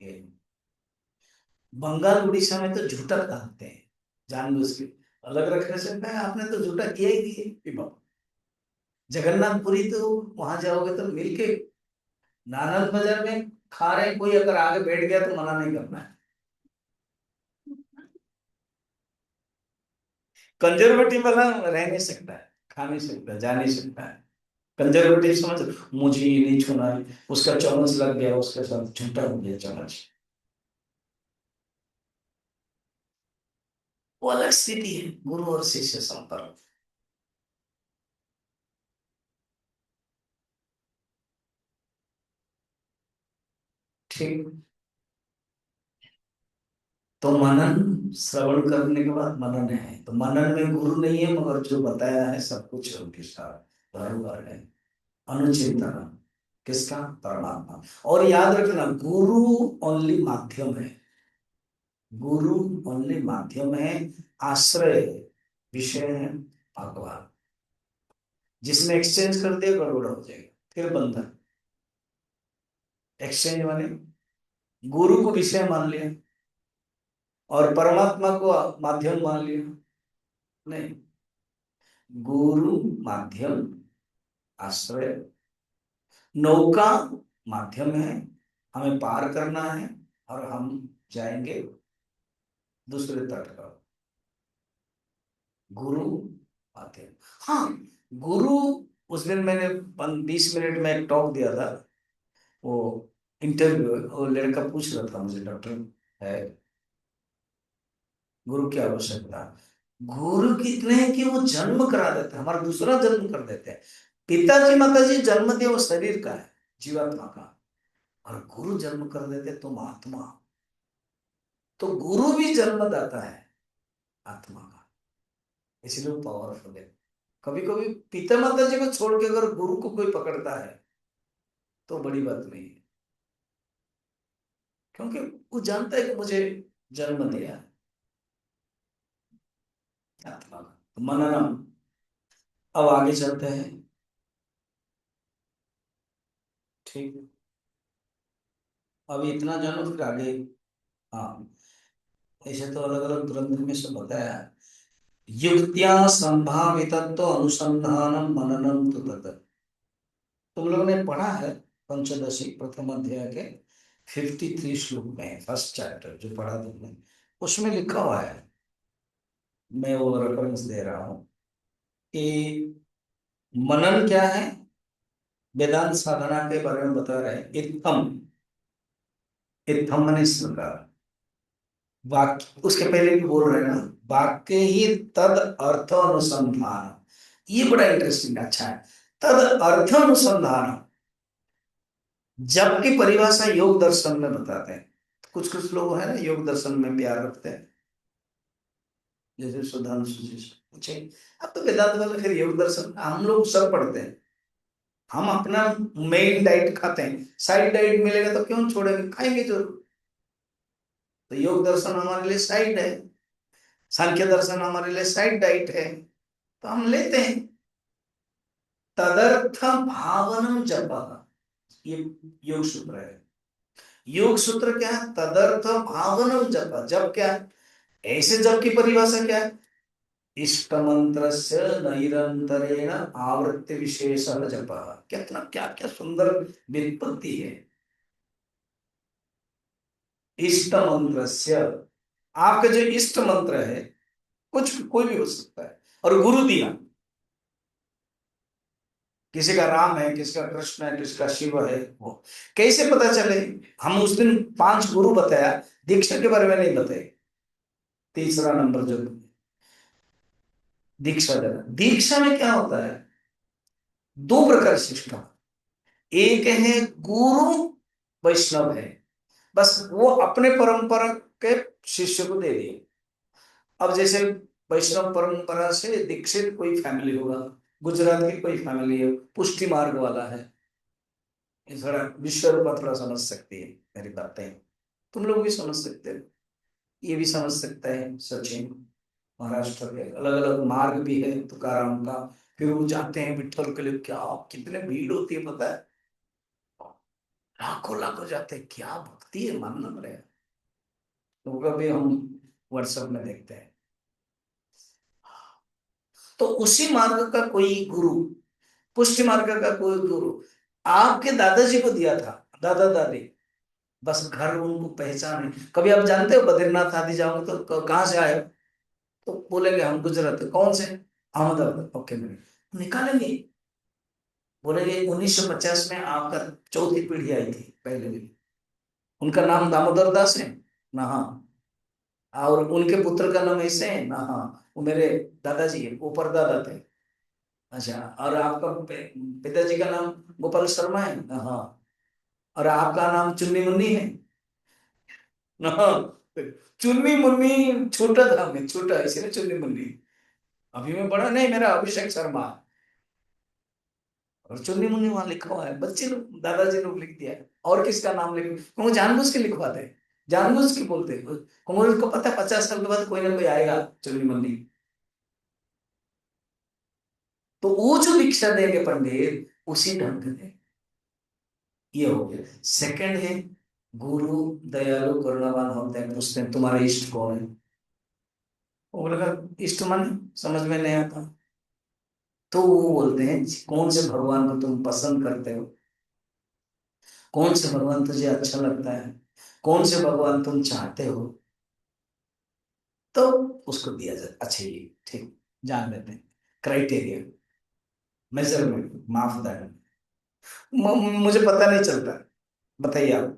ये। बंगाल उड़ीसा में तो झूठा खाते हैं जानबूझ के, अलग रखने से कहा आपने तो झूठा किया ही दिए कि बाबा। जगन्नाथपुरी तो वहां जाओगे तो मिलके नानक बाजार में खा रहे हैं, कोई अगर आगे बैठ गया तो मना नहीं करना है। कंजर्वेटिव वाला रह नहीं सकता है, खा नहीं सकता, जा नहीं सकता है। कंजर्वेटिव समझ, मुझे ये नहीं छूना है, उसका चम्मच लग गया उसके साथ झूठा हो गया चम्मच, वो अलग स्थिति है गुरु और शिष्य संपर्क। ठीक। तो मनन, श्रवण करने के बाद मनन है, तो मनन में गुरु नहीं है, मगर जो बताया है सब कुछ है उनके साथ बराबर है। अनुचिंतन किसका, परमात्मा। और याद रखना गुरु ओनली माध्यम है, गुरु ओनली माध्यम है, आश्रय विषय है भगवान। जिसने एक्सचेंज कर दिया गड़बड़ हो जाएगा, फिर बंधन। एक्सचेंज माने गुरु को विषय मान लिया और परमात्मा को माध्यम मान लिया, नहीं, गुरु माध्यम, आश्रय, नौका माध्यम है, हमें पार करना है और हम जाएंगे दूसरे तट पर, गुरु माध्यम। हाँ, गुरु, उस दिन मैंने 20 मिनट में एक टॉक दिया था, वो इंटरव्यू, वो लड़का पूछ रहा था मुझे, डॉक्टर है गुरु की आवश्यकता, गुरु कितने हैं कि वो जन्म करा देते हैं, हमारा दूसरा जन्म कर देते हैं। पिताजी माताजी जन्म दिया वो शरीर का है, जीवात्मा का, और गुरु जन्म कर देते तुम आत्मा, तो गुरु भी जन्मदाता है आत्मा का, इसलिए वो पावरफुल है। कभी कभी पिता माता जी को छोड़ के अगर गुरु को कोई पकड़ता है तो बड़ी बात नहीं है, क्योंकि वो जानता है कि मुझे जन्म दिया है आत्मा का। तो मननम, अब आगे चलते हैं। ठीक, अभी इतना जानो फिर आगे। हाँ, ऐसे तो अलग अलग ग्रंथ में सब बताया है। युक्त्या संभावित अनुसंधानम मननम तो तत्। तुम लोगों ने पढ़ा है पंचदशी प्रथम अध्याय के 53 श्लोक में, फर्स्ट चैप्टर जो पढ़ा तुमने, उसमें लिखा हुआ है, मैं वो रेफरेंस दे रहा हूँ कि मनन क्या है, वेदांत साधना के बारे में बता रहे हैं। इत्थम, इत्थम माने इस प्रकार, वाक्य उसके पहले भी बोल रहे हैं ना, वाक्य ही तद अर्थ अनुसंधान, ये बड़ा इंटरेस्टिंग अच्छा है। तद अर्थ अनुसंधान, जबकि परिभाषा योग दर्शन में बताते हैं, कुछ कुछ लोग है ना योग दर्शन में प्यार रखते हैं, जैसे सुधांशु जी से पूछे, अब तो वेदांत वाले फिर योग दर्शन, हम लोग सब पढ़ते हैं, हम अपना मेन डाइट खाते हैं, साइड डाइट मिलेगा तो क्यों छोड़ेंगे, खाएंगे जरूर। तो योग दर्शन हमारे लिए साइड है, सांख्य दर्शन हमारे लिए साइड डाइट है, तो हम लेते हैं। तदर्थ भावनम जप, ये योग सूत्र है, योग सूत्र क्या है? तदर्थ भावनम जप। जप क्या है? ऐसे जप की परिभाषा क्या है? इष्ट मंत्र से निरंतरेण आवृत्ति विशेष जप। कितना क्या क्या सुंदर व्युत्पत्ति है। इष्ट मंत्र से, आपका जो इष्ट मंत्र है, कुछ कोई भी हो सकता है, और गुरु दिया, किसी का राम है, किसी का कृष्ण है, किसी का शिव है, वो कैसे पता चले? हम उस दिन 5 गुरु बताया, दीक्षा के बारे में नहीं बताए। तीसरा नंबर जो दीक्षा देना, दीक्षा में क्या होता है? 2 प्रकार सिस्टम। एक है गुरु वैष्णव है, बस वो अपने परंपरा के शिष्य को दे दिए। अब जैसे वैष्णव परंपरा से दीक्षित कोई फैमिली होगा, गुजरात की कोई फैमिली है, पुष्टि मार्ग वाला है, ये थोड़ा विश्व रूपा थोड़ा समझ सकती है मेरी बातें, तुम लोग भी समझ सकते हो, ये भी समझ सकता है सचिन। महाराष्ट्र के अलग अलग मार्ग भी है तुकाराम का, फिर वो जाते हैं विठल के लिए, क्या कितने भीड़ होती है पता है, लाखों लाखों जाते हैं, क्या भक्ति है, मानना पड़ेगा। तो कभी हम व्हाट्सएप में देखते हैं। तो उसी मार्ग का कोई गुरु, पुष्टि मार्ग का कोई गुरु आपके दादाजी को दिया था, दादा दादी, बस घर उनको पहचान है। कभी आप जानते हो बद्रीनाथ आदि जाओगे तो कहाँ से आए हो? तो बोलेंगे हम गुजरात। कौन से? अहमदाबाद। ओके, मैंने निकालेंगे, बोलेंगे 1950 में आपका चौथी पीढ़ी आई थी पहले भी, उनका नाम दामोदर दास है ना? हाँ। और उनके पुत्र का नाम ऐसे है ना? हाँ। वो मेरे दादाजी है, वो परदादा थे। अच्छा, और आपका पिताजी का नाम गोपाल शर्मा है ना? हाँ। और आपका नाम चुन्नी मुन्नी है ना? हाँ। चुन्नी मुन्नी छोटा था, मैं छोटा इसलिए चुन्नी मुन्नी। अभी मैं बड़ा नहीं, मेरा अभिषेक शर्मा, और चुन्नी मुन्नी वहां लिखा हुआ है, बच्चे लोग दादाजी लोग लिख दिया है। और किसका नाम लिख, वो जानबूझ के लिखवाते हैं, जानबूझ के बोलते हैं, कांग्रेस को पता है 50 साल के बाद कोई ना कोई आएगा चुन्नी मुन्नी। तो वो जो दीक्षा देंगे पंडित, उसी ढंग से ये हो गया। सेकंड है गुरु दयालु करुणावान होते हैं, पूछते हैं तुम्हारा इष्ट कौन है? वो बोलेगा इष्ट मन समझ में नहीं आता, तो वो बोलते हैं कौन से भगवान को तुम पसंद करते हो, कौन से भगवान तुझे अच्छा लगता है, कौन से भगवान तुम चाहते हो, तो उसको दिया जाए। अच्छा ये ठीक, जान लेते हैं क्राइटेरिया, मेजरमेंट, मापदंड। मुझे पता नहीं चलता, बताइए आप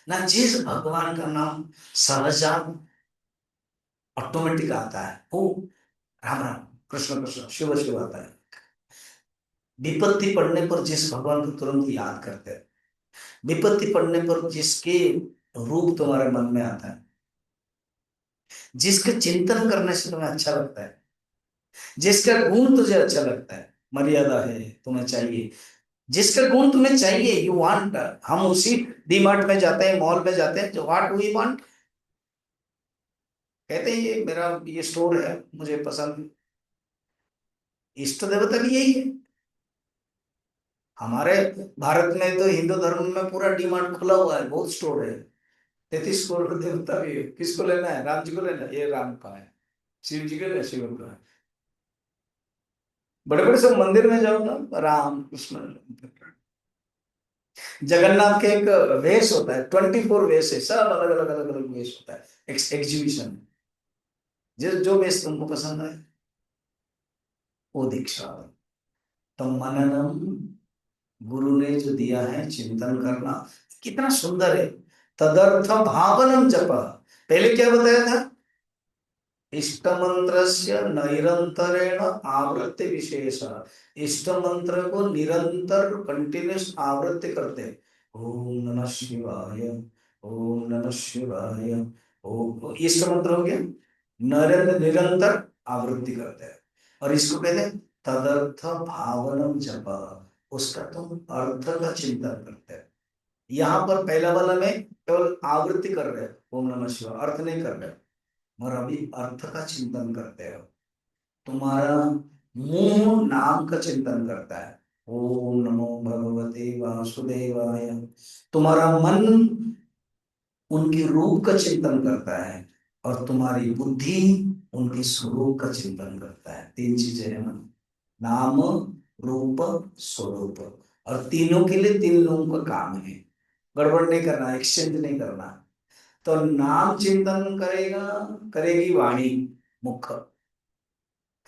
ना। जिस भगवान का नाम सहजात ऑटोमेटिक आता है, वो राम राम, कृष्ण कृष्ण, शिव शिव आता है। विपत्ति पड़ने पर जिस भगवान को तुरंत याद करते हैं, विपत्ति पड़ने पर जिसके रूप तुम्हारे मन में आता है, जिसके चिंतन करने से तुम्हें अच्छा लगता है, जिसका गुण तुझे अच्छा लगता है, मर्यादा है तुम्हें चाहिए, जिसका गुण तुम्हें चाहिए, यू वांट, हम उसी डी मार्ट में जाते हैं, मॉल में जाते हैं, जो व्हाट वी वांट, कहते हैं ये मेरा ये स्टोर है, मुझे पसंद है। इष्ट देवता भी यही है हमारे भारत में, तो हिंदू धर्म में पूरा डी मार्ट खुला हुआ है, बहुत स्टोर है, 33 करोड़ देवता भी है। किसको लेना है? राम जी को लेना है, ये राम का है, शिव जी का है, शिव का है। बड़े बड़े सब मंदिर में जाओ ना, राम कृष्ण, जगन्नाथ के एक वेश होता है, 24 वेश है, सब अलग अलग अलग अलग वेश होता है, एक एग्जीबिशन। जिस जो वेश तुमको पसंद है वो दीक्षा। तो मननम, गुरु ने जो दिया है चिंतन करना, कितना सुंदर है। तदर्थ भावनम जप, पहले क्या बताया था? इष्ट मंत्र से निरंतरेण आवृत्ति विशेष, इष्ट मंत्र को निरंतर कंटिन्यूस आवृत्ति करते हैं। ओम नमः शिवाय, ओम नमः शिवाय, ओम, इष्ट मंत्र हो गया, निरंतर निरंतर आवृत्ति करते हैं। और इसको कहते हैं तदर्थ भावनम जप, उसका तुम अर्थ का चिंतन करते हैं। यहाँ पर पहला वाला में केवल आवृत्ति कर रहे हो, ओम नमः शिवाय, अर्थ नहीं कर रहे हो, और अभी अर्थ का चिंतन करते हो। तुम्हारा मुंह नाम का चिंतन करता है, ओम नमो भगवते वासुदेवाय। तुम्हारा मन उनकी रूप का चिंतन करता है, और तुम्हारी बुद्धि उनके स्वरूप का चिंतन करता है। तीन चीजें हैं मन, नाम, रूप, स्वरूप। और तीनों के लिए तीन लोगों का काम है, गड़बड़ नहीं करना, एक्सचेंज नहीं करना। तो नाम चिंतन करेगा, करेगी वाणी, मुख।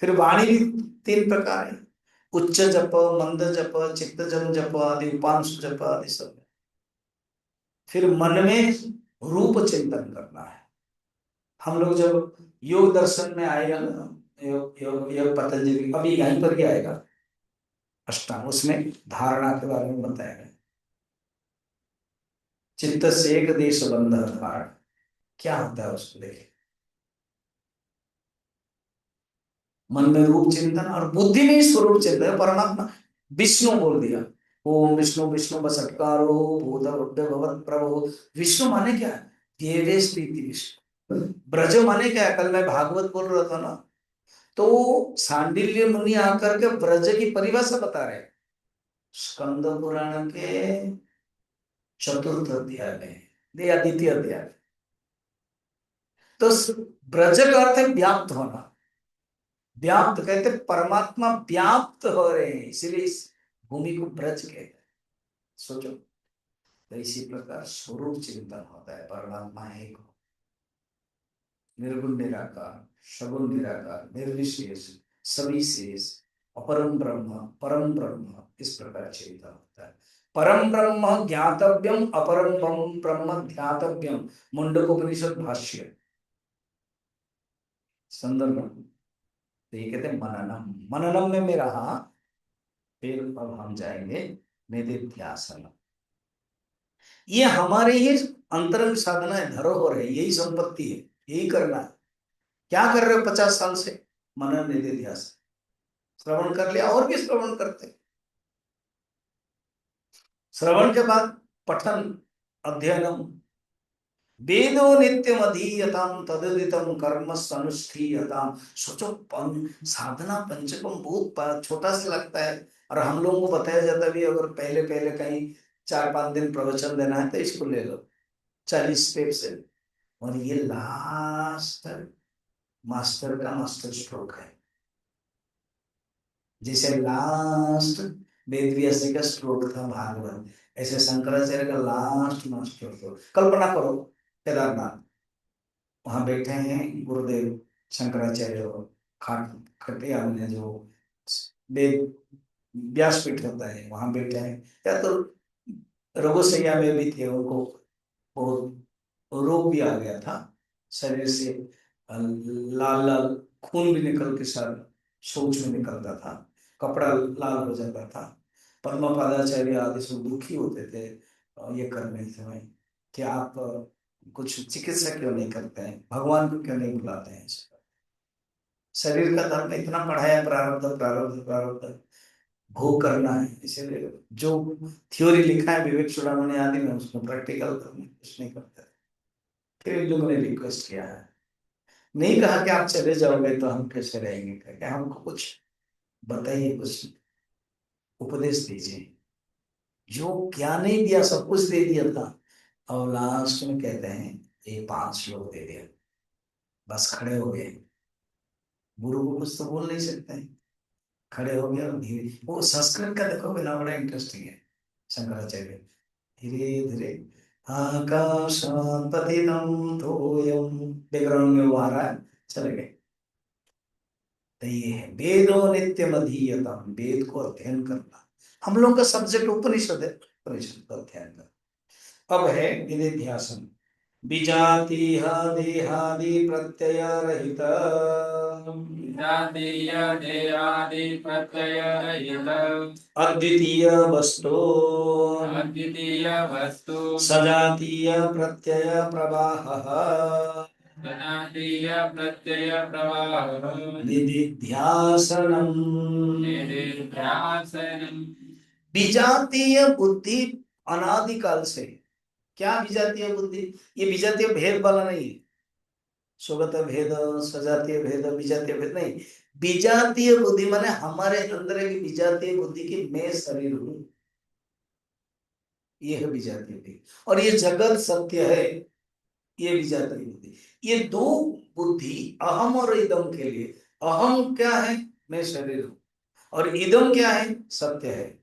फिर वाणी भी तीन प्रकार है, उच्च जप, मंद जप, चित्तजम जप आदि, उपांशु जप आदि सब। फिर मन में रूप चिंतन करना है। हम लोग जब योग दर्शन में आएगा ना, योग योग योग पतंजलि अभी यहीं पर ही आएगा अष्टांग, उसमें धारणा के बारे में बताएगा। चित्त से एक देश बंध धारण क्या होता है उसको देखें। मन में रूप चिंतन और बुद्धि में स्वरूप चिंतन, परमात्मा विष्णु बोल दिया। ओम विष्णु विष्णु बसत्कारो भूत भगवत प्रभु। विष्णु माने क्या है? देवेश प्रीति विष्णु। ब्रज माने क्या है? कल मैं भागवत बोल रहा था ना, तो सांडिल्य मुनि आकर के ब्रज की परिभाषा बता रहे हैं स्कंद पुराण के चतुर्थ अध्याय में या द्वितीय अध्याय। तो ब्रज का अर्थ है व्याप्त होना। व्याप्त कहते परमात्मा व्याप्त हो रहे हैं, इसलिए इस भूमि को ब्रज कहते हैं। सोचो, तो इसी प्रकार स्वरूप चिंतन होता है, परमात्मा एक हो, निर्गुण निराकार, सगुण निराकार, निर्विशेष, सविशेष, अपरम ब्रह्म, परम ब्रह्म, इस प्रकार चिंतन होता है। परम ब्रह्म ज्ञातव्यम, अपरम ब्रह्म ध्यातव्यम, मुंडकोपनिषद भाष्य संदर्भ। तो ये कहते हैं मननम, मननम में मेरा हाँ। फिर अब हम जाएंगे निधिध्यासन। ये हमारे ही अंतरंग साधना है, धरोहर है, यही संपत्ति है, यही करना है। क्या कर रहे हो 50 साल से? मनन निधिध्यासन, श्रवण कर लिया और भी श्रवण करते। श्रवण के बाद पठन, अध्ययनम। वेदो नित्यम अधीयताम तददितम कर्म अनुष्ठीयताम। सोचो, साधना पंचकम बहुत छोटा सा लगता है, और हम लोगों को बताया जाता भी, अगर पहले पहले कहीं 4-5 दिन प्रवचन देना है तो इसको ले लो, 40 स्टेप से। और ये लास्ट मास्टर का मास्टर स्ट्रोक है, जैसे लास्ट वेद व्यास जी का स्ट्रोक था भागवत, ऐसे शंकराचार्य का लास्ट मास्टर स्ट्रोक। कल्पना करो, केदारनाथ, वहां बैठे हैं गुरुदेव शंकराचार्य, खाट खटिया में जो वेद व्यासपीठ होता है वहां बैठे हैं, या तो रघुसैया में भी थे, उनको बहुत रोग भी आ गया था, शरीर से लाल लाल खून भी निकल के सर सोच में निकलता था, कपड़ा लाल हो जाता था। पद्मपादाचार्य आदि सब दुखी होते थे, ये करने से कि आप कुछ चिकित्सा क्यों नहीं करते हैं, भगवान को क्यों नहीं बुलाते हैं। शरीर का धर्म इतना पढ़ाया, प्रारब्ध प्रारब्ध प्रारब्ध, भोग करना है, इसीलिए जो थ्योरी लिखा है विवेक चूड़ामणि आदि में, उसको प्रैक्टिकल करने कुछ नहीं करते। फिर इन लोगों ने रिक्वेस्ट किया है, नहीं कहा कि आप चले जाओगे तो हम कैसे रहेंगे, करके हमको कुछ बताइए, कुछ उपदेश दीजिए। जो ज्ञान नहीं दिया, सब कुछ दे दिया था, और लास्ट में कहते हैं ये 5 श्लोक दे दिया, बस खड़े हो गए। गुरु को कुछ तो बोल नहीं सकते हैं, खड़े हो गए और धीरे, वो संस्कृत का देखो बिना, बड़ा इंटरेस्टिंग है शंकराचार्य। धीरे धीरे आकाशात् पतितं तोयम, बैकग्राउंड में वो आ रहा है, चले गए। तो ये है वेदो नित्यम अधीयताम, वेद को अध्ययन करना। हम लोग का सब्जेक्ट उपनिषद है, उपनिषद का अध्ययन करना। अब है निधिध्यासन। विजातीह देहादि प्रत्यय रहित, जातीय देहादि प्रत्यय रहित, अद्वितीय वस्तु, अद्वितीय वस्तु, सजातीय प्रत्यय प्रवाहः, सजातीय प्रत्यय प्रवाह, निधिध्यासनम्। निधिध्यासनम्। विजातीय बुद्धि अनादिकाल से। क्या विजातीय बुद्धि? ये विजातीय भेद वाला नहीं है, स्वगत भेद, सजातीय भेद, विजातीय भेद नहीं। विजातीय बुद्धि माने हमारे अंदर एक विजातीय बुद्धि की मैं शरीर हूं, ये है विजातीय बुद्धि। और ये जगत सत्य है, ये विजातीय बुद्धि। ये दो बुद्धि अहम और इदम के लिए, अहम क्या है, मैं शरीर हूं, और इदम क्या है, सत्य है।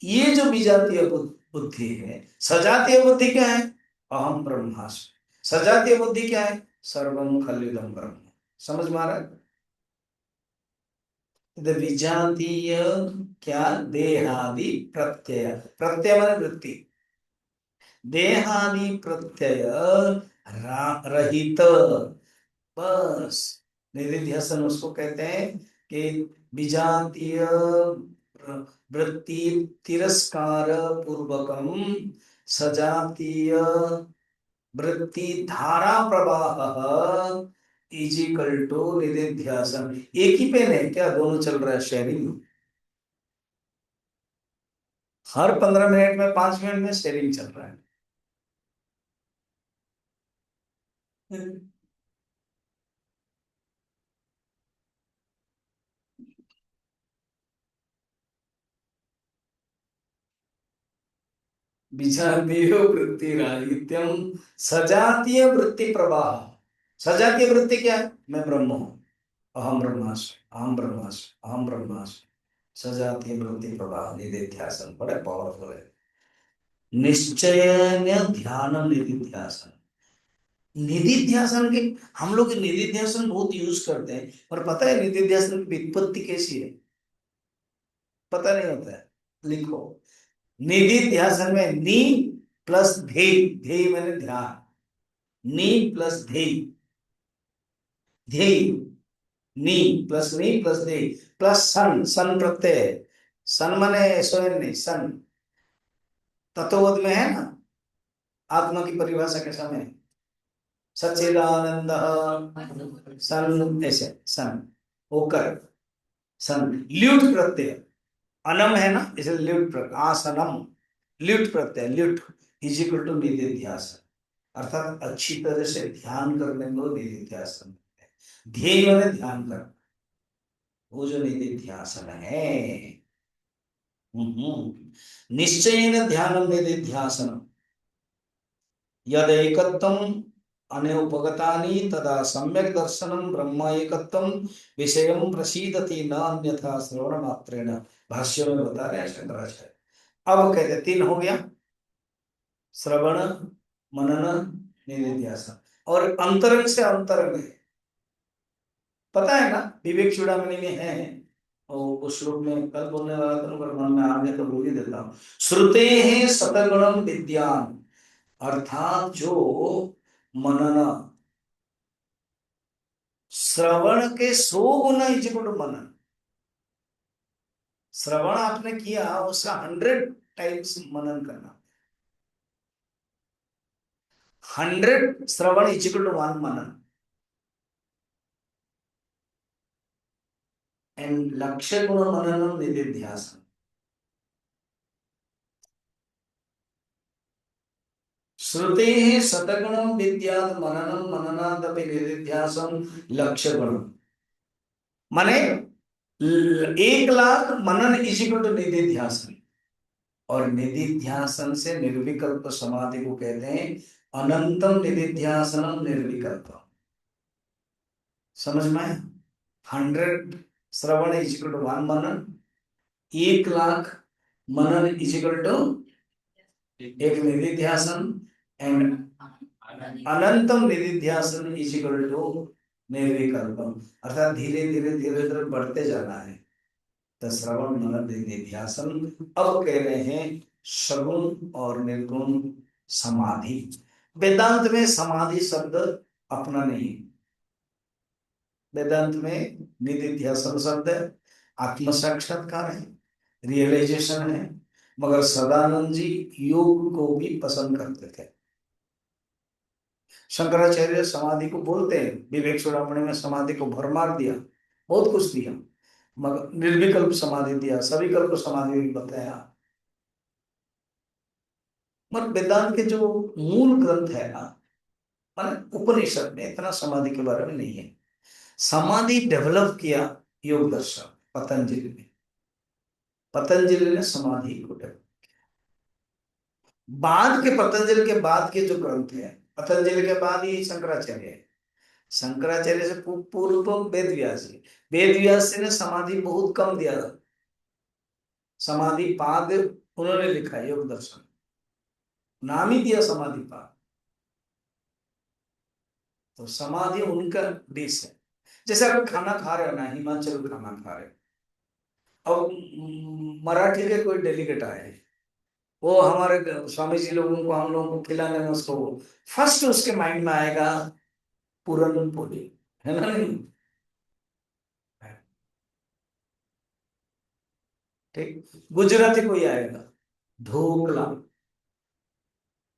ये जो विजातीय बुद्धि है, सजातीय बुद्धि क्या है, अहम ब्रह्मास्मि। सजातीय बुद्धि क्या है, सर्वम खल्विदम ब्रह्म। समझ में आ रहा है? विजातीय क्या, देहादि प्रत्यय, प्रत्यय माने वृत्ति, देहादि प्रत्यय रहित, बस निधिध्यासन उसको कहते हैं कि विजातीय वृत्ति तिरस्कार पूर्वकम सजातीय वृत्ति धारा प्रवाह इजिकल टू निधिध्यासन। एक ही पेन है क्या, दोनों चल रहा है शेयरिंग? हर 15 मिनट में 5 मिनट में शेयरिंग चल रहा है। विजातीय वृत्ति राहित्यम सजातीय वृत्ति प्रवाह। सजातीय वृत्ति क्या है, मैं ब्रह्म हूं, अहम ब्रह्मास्मि, अहम ब्रह्मास्मि, अहम ब्रह्मास्मि। सजातीय वृत्ति प्रवाह निधिध्यासन बड़े पावरफुल है। निश्चय ध्यान निधिध्यासन, निधिध्यासन के, हम लोग निधिध्यासन बहुत यूज करते हैं, पर पता है निधिध्यासन की व्युत्पत्ति कैसी है, पता नहीं होता है। लिखो, निधिध्यासन में नी प्लस ध्येय, ध्येय मैंने ध्यान, नी प्लस ध्येय, ध्येय, नी प्लस ध्येय प्लस सन, सन प्रत्यय, सन माने स्वयं नहीं, सन तत्वबोध में है ना, आत्मा की परिभाषा के समय सच्चिदानंद सन, ऐसे सन होकर, सन ल्यूट प्रत्यय, अनम है ना, इसे lewd Pratyaya, आसनम, lewd Pratyaya, lewd is equal to निधिध्यासन, अर्थात अच्छी तरह से ध्यान करने को निधिध्यासन, ध्येय मैंने ध्यान कर, वो जो निधिध्यासन है। निश्चयेन ध्यानं निधिध्यासनम् यद एकत्वम् अनौपगतानि तदा सम्यक् दर्शनं ब्रह्म एकत्वं विषयं प्रसीदति न अन्यथा श्रवण मात्रेण। भाष्य में बता रहे हैं शंकराचार्य। अब कहते 3 हो गया, श्रवण, मनन, निधिध्यासन, और अंतरंग से अंतरंग है, पता है ना, विवेक चूड़ामणि में है, और उस श्लोक में कल बोलने वाला था, पर मन में आ गया तो बोल ही देता हूँ। श्रुते हैं सतगुणम विद्यान, अर्थात जो मनन, श्रवण के 100 गुना इक्वल टू मनन। श्रवण आपने किया, उसका 100 टाइम्स मनन करना, 100 श्रवण इक्वल टू 1 मनन। एंड लक्ष्य गुण मननम निधिध्यासन। श्रुते शतगुणम विद्यात मननम मननादपि निधिध्यासन लक्ष्य गुण, माने 1 लाख मनन इक्वल टू निधिध्यासन, और निधिध्यासन से निर्विकल्प समाधि को कहते हैं अनंतम निधिध्यासनम निर्विकल्प। समझ में आया? 100 श्रवण इक्वल टू 1 मनन, 1 लाख मनन इक्वल टू एक निधिध्यासन, एंड अनंतम निधिध्यासन इक्वल टू निर्विकल्पम, अर्थात धीरे धीरे धीरे धीरे बढ़ते जाना है। तो श्रवण मनन निधिध्यासन। अब कह रहे हैं सगुण और निर्गुण समाधि। वेदांत में समाधि शब्द अपना नहीं, वेदांत में निधिध्यासन शब्द आत्म साक्षात्कार है, रियलाइजेशन है। मगर सदानंद जी योग को भी पसंद करते थे। शंकराचार्य समाधि को बोलते हैं, विवेक चूड़ामणि में समाधि को भरमार दिया, बहुत कुछ दिया, मगर निर्विकल्प समाधि दिया, सविकल्प समाधि भी बताया। मगर वेदांत के जो मूल ग्रंथ है ना, माने उपनिषद में इतना समाधि के बारे में नहीं है। समाधि डेवलप किया योग दर्शन पतंजलि ने, पतंजलि ने समाधि को डेवलप, बाद के, पतंजलि के बाद के जो ग्रंथ है, पतंजलि के बाद ही शंकराचार्य है। शंकराचार्य से पूर्व वेद व्यास जी। वेद व्यास जी ने समाधि बहुत कम दिया था। समाधि पाद उन्होंने लिखा है, योग दर्शन, नाम ही दिया समाधि पाद। तो समाधि उनका डिश है। जैसे आप खाना खा रहे हो ना, हिमाचल में खाना खा रहे हो, अब मराठी के कोई डेलीगेट आए, वो हमारे स्वामी जी लोगों को, हम लोगों को खिलाने में, उसको फर्स्ट उसके माइंड में आएगा पूरन पोली, है ना नहीं? ठीक। गुजराती कोई आएगा, ढोकला।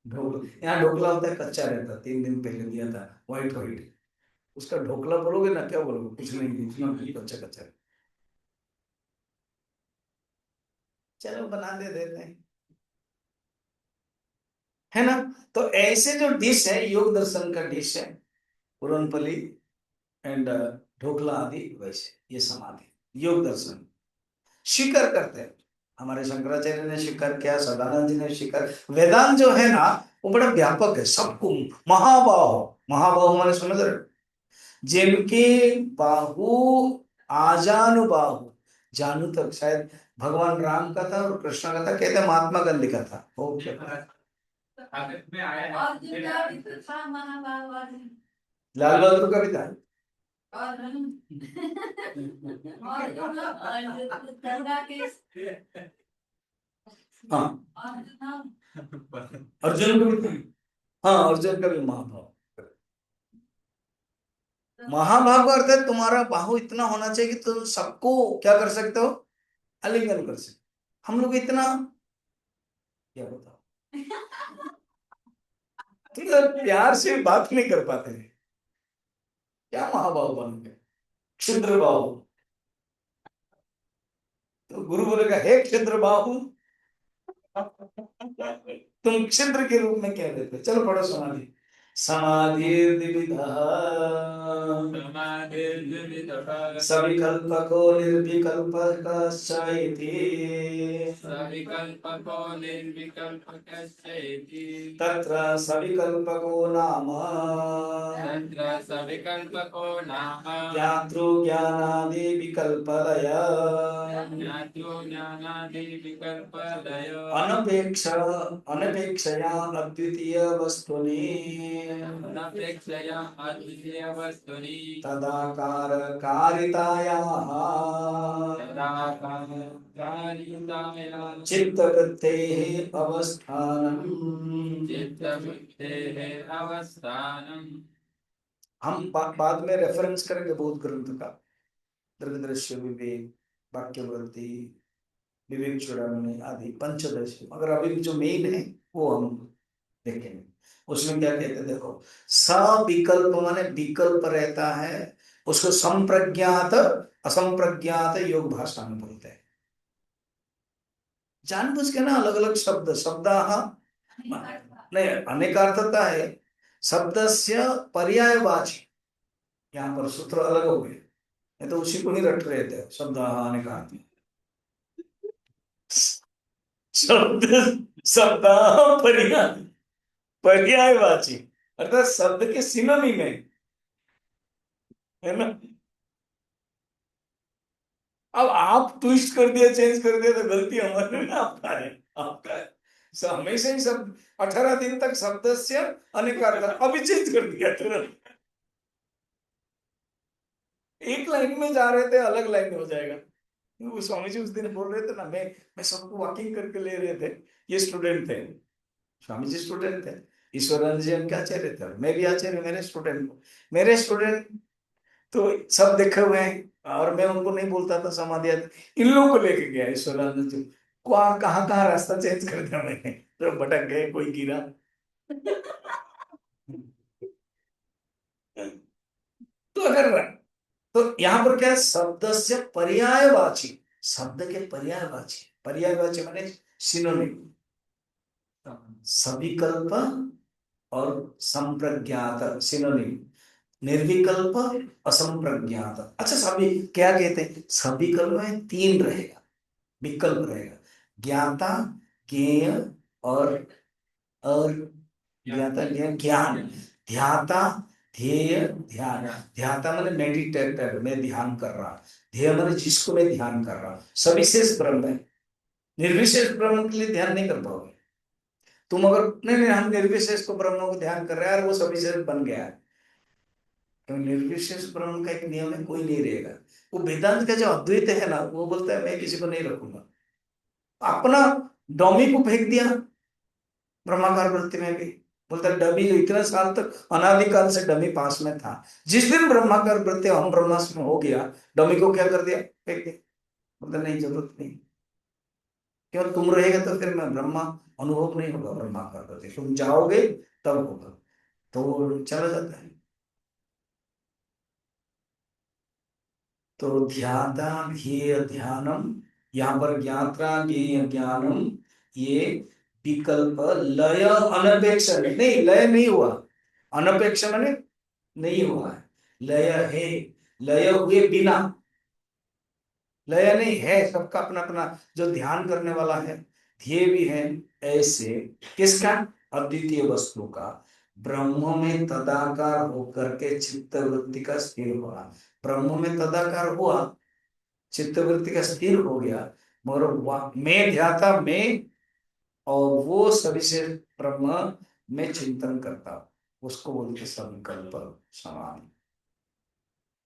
ढोकला, यहाँ ढोकला होता है कच्चा रहता, 3 दिन पहले दिया था, व्हाइट व्हाइट। उसका ढोकला बोलोगे ना, क्या बोलोगे? कुछ नहीं, इतना नहीं, कच्चा कच्चा। चलो बना दे देते हैं, है ना? तो ऐसे जो डिश है, योग दर्शन का डिश है, पूरनपली एंड ढोकला आदि, वैसे ये समाधि योग दर्शन स्वीकार करते हैं। हमारे शंकराचार्य ने स्वीकार किया, सदानंद जी ने स्वीकार। वेदांत जो है ना, वो बड़ा व्यापक है, सबको। महाबाहो, महाबाहो माने समझ रहे हो? जिनके बाहु आजानुबाहु, जानू तक, शायद भगवान राम का था और कृष्ण का था, कहते हैं महात्मा गांधी का था। ओके। लाल बहादुर का भी था। हाँ, अर्जुन का भी था। हाँ, अर्जुन का भी महाभाव। महाभाव का अर्थ है तुम्हारा बाहु इतना होना चाहिए कि तुम सबको क्या कर सकते हो, आलिंगन कर सकते। हम लोग इतना, क्या बताओ, तुम लोग प्यार से बात नहीं कर पाते हैं। क्या महाभाव बन गए, क्षुद्र बाहु। तो गुरु बोलेगा, हे क्षुद्र बाहु, तुम क्षुद्र के रूप में कह देते। चलो पढ़ो समाधि। समाधि सविकल्पको निर्विकल्पकश्चैति, सविकल्पको निर्विकल्पकश्चैति, तत्र सविकल्पको नाम तत्र सविकल्पको नाम ज्ञातृ ज्ञानादि विकल्पलय, ज्ञातो ज्ञानादि विकल्पलय, अनपेक्ष अनपेक्षया अद्वितीय वस्तुनि अनपेक्षया अद्वितीय वस्तुनि तदाकार कारितायाः तदाकारितायाः चित्तवृत्तेः अवस्थानम्। चित्तवृत्तेः अवस्थानम्। हम बाद में रेफरेंस करेंगे बहुत ग्रंथ का, दृग्दृश्य विवेक, वाक्यवृत्ति, विवेक चूड़ामणि आदि, पंचदशी, मगर अभी जो मेन है वो हम देखेंगे। उसमें क्या कहते हैं, देखो, सविकल्प माने विकल्प रहता है, उसको संप्रज्ञात असंप्रज्ञात योग भाषा में बोलते हैं। जानबूझ के ना अलग अलग शब्द, शब्द नहीं, अनेकार्थता है शब्द से पर्यायवाची, यहाँ पर सूत्र अलग हो गए, नहीं तो उसी को ही रट रहे थे, शब्द अनेकार्थ में। शब्द, शब्द पर्याय, पर्यायवाची, अर्थात शब्द के सिनोनिम है ना? अब आप ट्विस्ट कर दिया, चेंज कर दिया, तो गलती हमारे में, आपका है, आपका है। हमेशा ही सब 18 दिन तक शब्द से अनेकार्थ, अभी चेंज कर दिया तुरंत। एक लाइन में जा रहे थे, अलग लाइन हो जाएगा। वो स्वामी जी उस दिन बोल रहे थे ना, मैं सबको वॉकिंग करके ले रहे थे, ये स्टूडेंट थे, स्वामी जी स्टूडेंट थे, ईश्वरानंद जी उनके आचार्य थे, मैं भी आचार्य, मेरे स्टूडेंट तो सब देखे हुए हैं, और मैं उनको नहीं बोलता था समाधि, इन लोगों को लेके गया ईश्वरानंद जी, कहाँ कहाँ रास्ता चेंज कर दिया मैंने, तो भटक गए, कोई गिरा। तो अगर, तो यहाँ पर क्या है, शब्द से पर्यायवाची, शब्द के पर्यायवाची, पर्यायवाची माने सिनोनिम, सविकल्प और संप्रज्ञात सिनोनिम, निर्विकल्प असंप्रज्ञात। अच्छा, सभी क्या कहते हैं, सविकल्प में 3 रहेगा, विकल्प रहेगा, ज्ञाता, ज्ञेय और और ज्ञाता ज्ञान, ध्याता ध्येय ध्यान। ध्याता मैंने मेडिटेटर, मैं ध्यान कर रहा। ध्येय मैंने जिसको मैं ध्यान कर रहा। सविशेष ब्रह्म है। निर्विशेष ब्रह्म के लिए ध्यान नहीं कर पाओगे तुम। अगर नहीं नहीं हम निर्विशेष को ब्रह्म को ध्यान कर रहे हैं और वो सविशेष बन गया है, तो निर्विशेष ब्रह्म का एक नियम है, कोई नहीं रहेगा। वो वेदांत का जो अद्वैत है ना, वो बोलता है मैं किसी को नहीं रखूंगा। अपना डॉमी को फेंक दिया ब्रह्माकार वृत्ति में भी। बोलता है डमी जो इतने साल तक अनादिकाल से डमी पास में था, जिस दिन ब्रह्माकार वृत्ति हम ब्रह्मास्म हो गया, डमी को क्या कर दिया, फेंक दिया। बोलता नहीं जरूरत नहीं, क्यों तुम रहेगा तो फिर मैं ब्रह्मा अनुभव नहीं होगा ब्रह्माकार वृत्ति, तुम जाओगे तब होगा। तो चला जाता है। तो ध्याता ध्येय ध्यानम, यहाँ पर ज्ञात्रा ज्ञेय ज्ञानम, ये विकल्प लय अनपेक्ष नहीं, लय नहीं हुआ। अनपेक्ष माने नहीं हुआ है, लय है। लय हुए बिना, लय नहीं है, सबका अपना अपना जो ध्यान करने वाला है, ध्येय भी है। ऐसे किसका, अद्वितीय वस्तु का ब्रह्म में तदाकार होकर के चित्त वृत्ति का स्थिर हुआ। ब्रह्म में तदाकार हुआ, चित्त वृत्ति का स्थिर हो गया, मगर मैं ध्याता मैं, और वो सविशेष ब्रह्म में चिंतन करता, उसको बोलते संकल्प समाधि।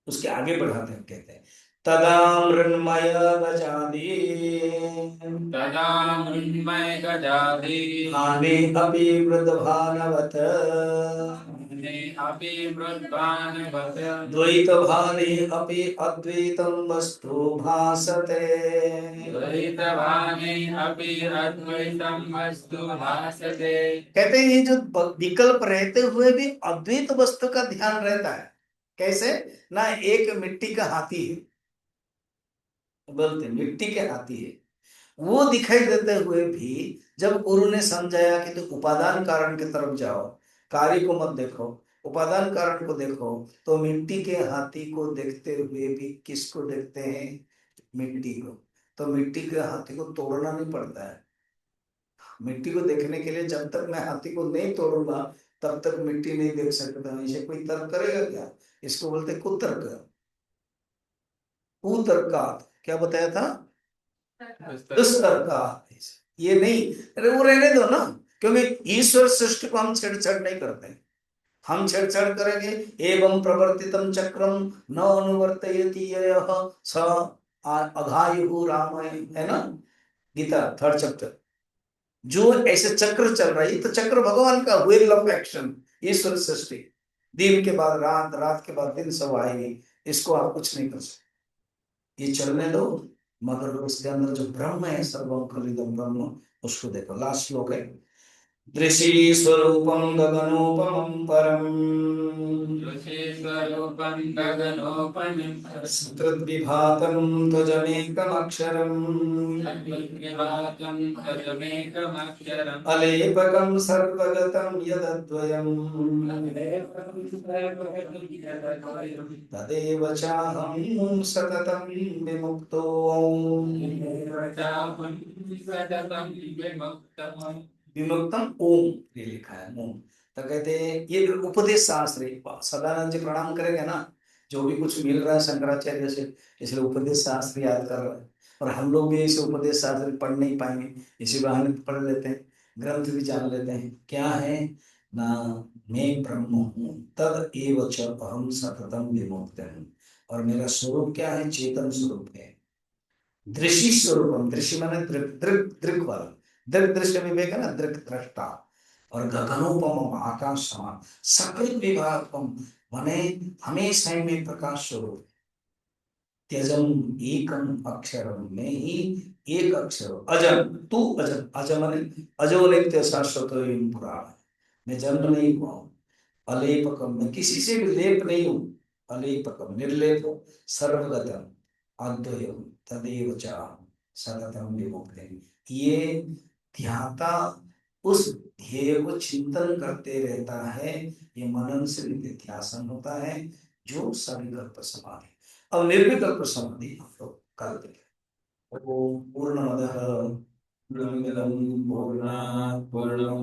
उसके आगे बढ़ाते हैं, कहते हैं तदा मृण्मय गजादि, तदा मृण्मय गजादि हानि अपि वृद्धभानवत्, अपि वृद्धानवत् द्वैतभाने अपि अद्वैतं वस्तु भासते। द्वैतभाने अपि अद्वैतं वस्तु भासते। कहते हैं ये जो विकल्प रहते हुए भी अद्वैत वस्तु का ध्यान रहता है। कैसे ना, एक मिट्टी का हाथी है, बोलते मिट्टी के हाथी है, वो दिखाई देते हुए भी जब गुरु ने समझाया कि तो उपादान कारण की तरफ जाओ, कार्य को मत देखो, उपादान कारण को देखो, तो मिट्टी के हाथी को देखते हुए भी किसको देखते हैं, मिट्टी को। तो मिट्टी के हाथी को तोड़ना नहीं पड़ता है। मिट्टी को देखने के लिए जब तक मैं हाथी को नहीं तोड़ूंगा तब तक मिट्टी नहीं देख सकता। इसे कोई तर्क करेगा क्या, इसको बोलते कुतर्क। कुतर्कात क्या बताया था, दुष्तर्कात। ये नहीं, अरे वो रहने दो ना, क्योंकि ईश्वर सृष्टि को हम छेड़छाड़ नहीं करते। हम छेड़छाड़ करेंगे, एवं प्रवर्तितम चक्रम न अनुवर्तयति यः स अघायुः राम, है ना, गीता 3rd चैप्टर। जो ऐसे चक्र चल रहा है, तो चक्र भगवान का व्हील ऑफ एक्शन, ईश्वर सृष्टि। दिन के बाद रात, रात के बाद दिन, सब आएगी, इसको आप कुछ नहीं कर सकते, ये चलने दो। मगर उसके अंदर जो ब्रह्म है, सर्वम खलिदम ब्रह्म, उसको देखो। लास्ट श्लोक है, दृशि स्वरूपम गगनोपमं परम, स्वरूपं गगनोपमं तद्विभातं त्वजमेकमक्षरम्, तद्विभातं तदमेकमक्षरम् अलेपकं सर्वगतं यदद्वयम्, तदेव चाहं सततं विमुक्तो। विमुक्तम ओम, ये लिखा है ओम। तो कहते हैं ये उपदेश शास्त्र है। सदानंद जी प्रणाम करेंगे ना, जो भी कुछ मिल रहा है शंकराचार्य से, इसलिए उपदेश शास्त्र याद कर रहे हैं। और हम लोग भी इसे उपदेश शास्त्र पढ़ नहीं पाएंगे, इसी बहाने पढ़ लेते हैं, ग्रंथ भी जान लेते हैं। क्या है ना, मैं ब्रह्म हूँ, तद एव च अहम सततम विमुक्त हूँ, और मेरा स्वरूप क्या है, चेतन स्वरूप है। दृश्य स्वरूपम, दृश्य माने दृक दृक दृक वाला, दृक दृश्य विवेक है ना, दृक दृष्टा। और गगनोपम आकाश समान, सकृत विभागम माने हमेशा में प्रकाश स्वरूप। त्यजम एकम अक्षरम, में ही एक अक्षर, अजम तू अजम, अजम माने अजो नित्य शाश्वत पुराण, मैं जन्म नहीं हुआ हूँ। अलेपकम, मैं किसी से भी लेप नहीं हूँ। अलेपकम निर्लेप, सर्वगतम अद्वयम तदेव चाहं सततम विमुक्तिम। ये ध्याता उस ध्येय को चिंतन करते रहता है, ये मनन से निधिध्यासन होता है, जो सविकल्प समाधि। अब निर्विकल्प समाधि हम लोग कल देखें। ओम पूर्णमदः पूर्णमिदं पूर्णात् पूर्णमुदच्यते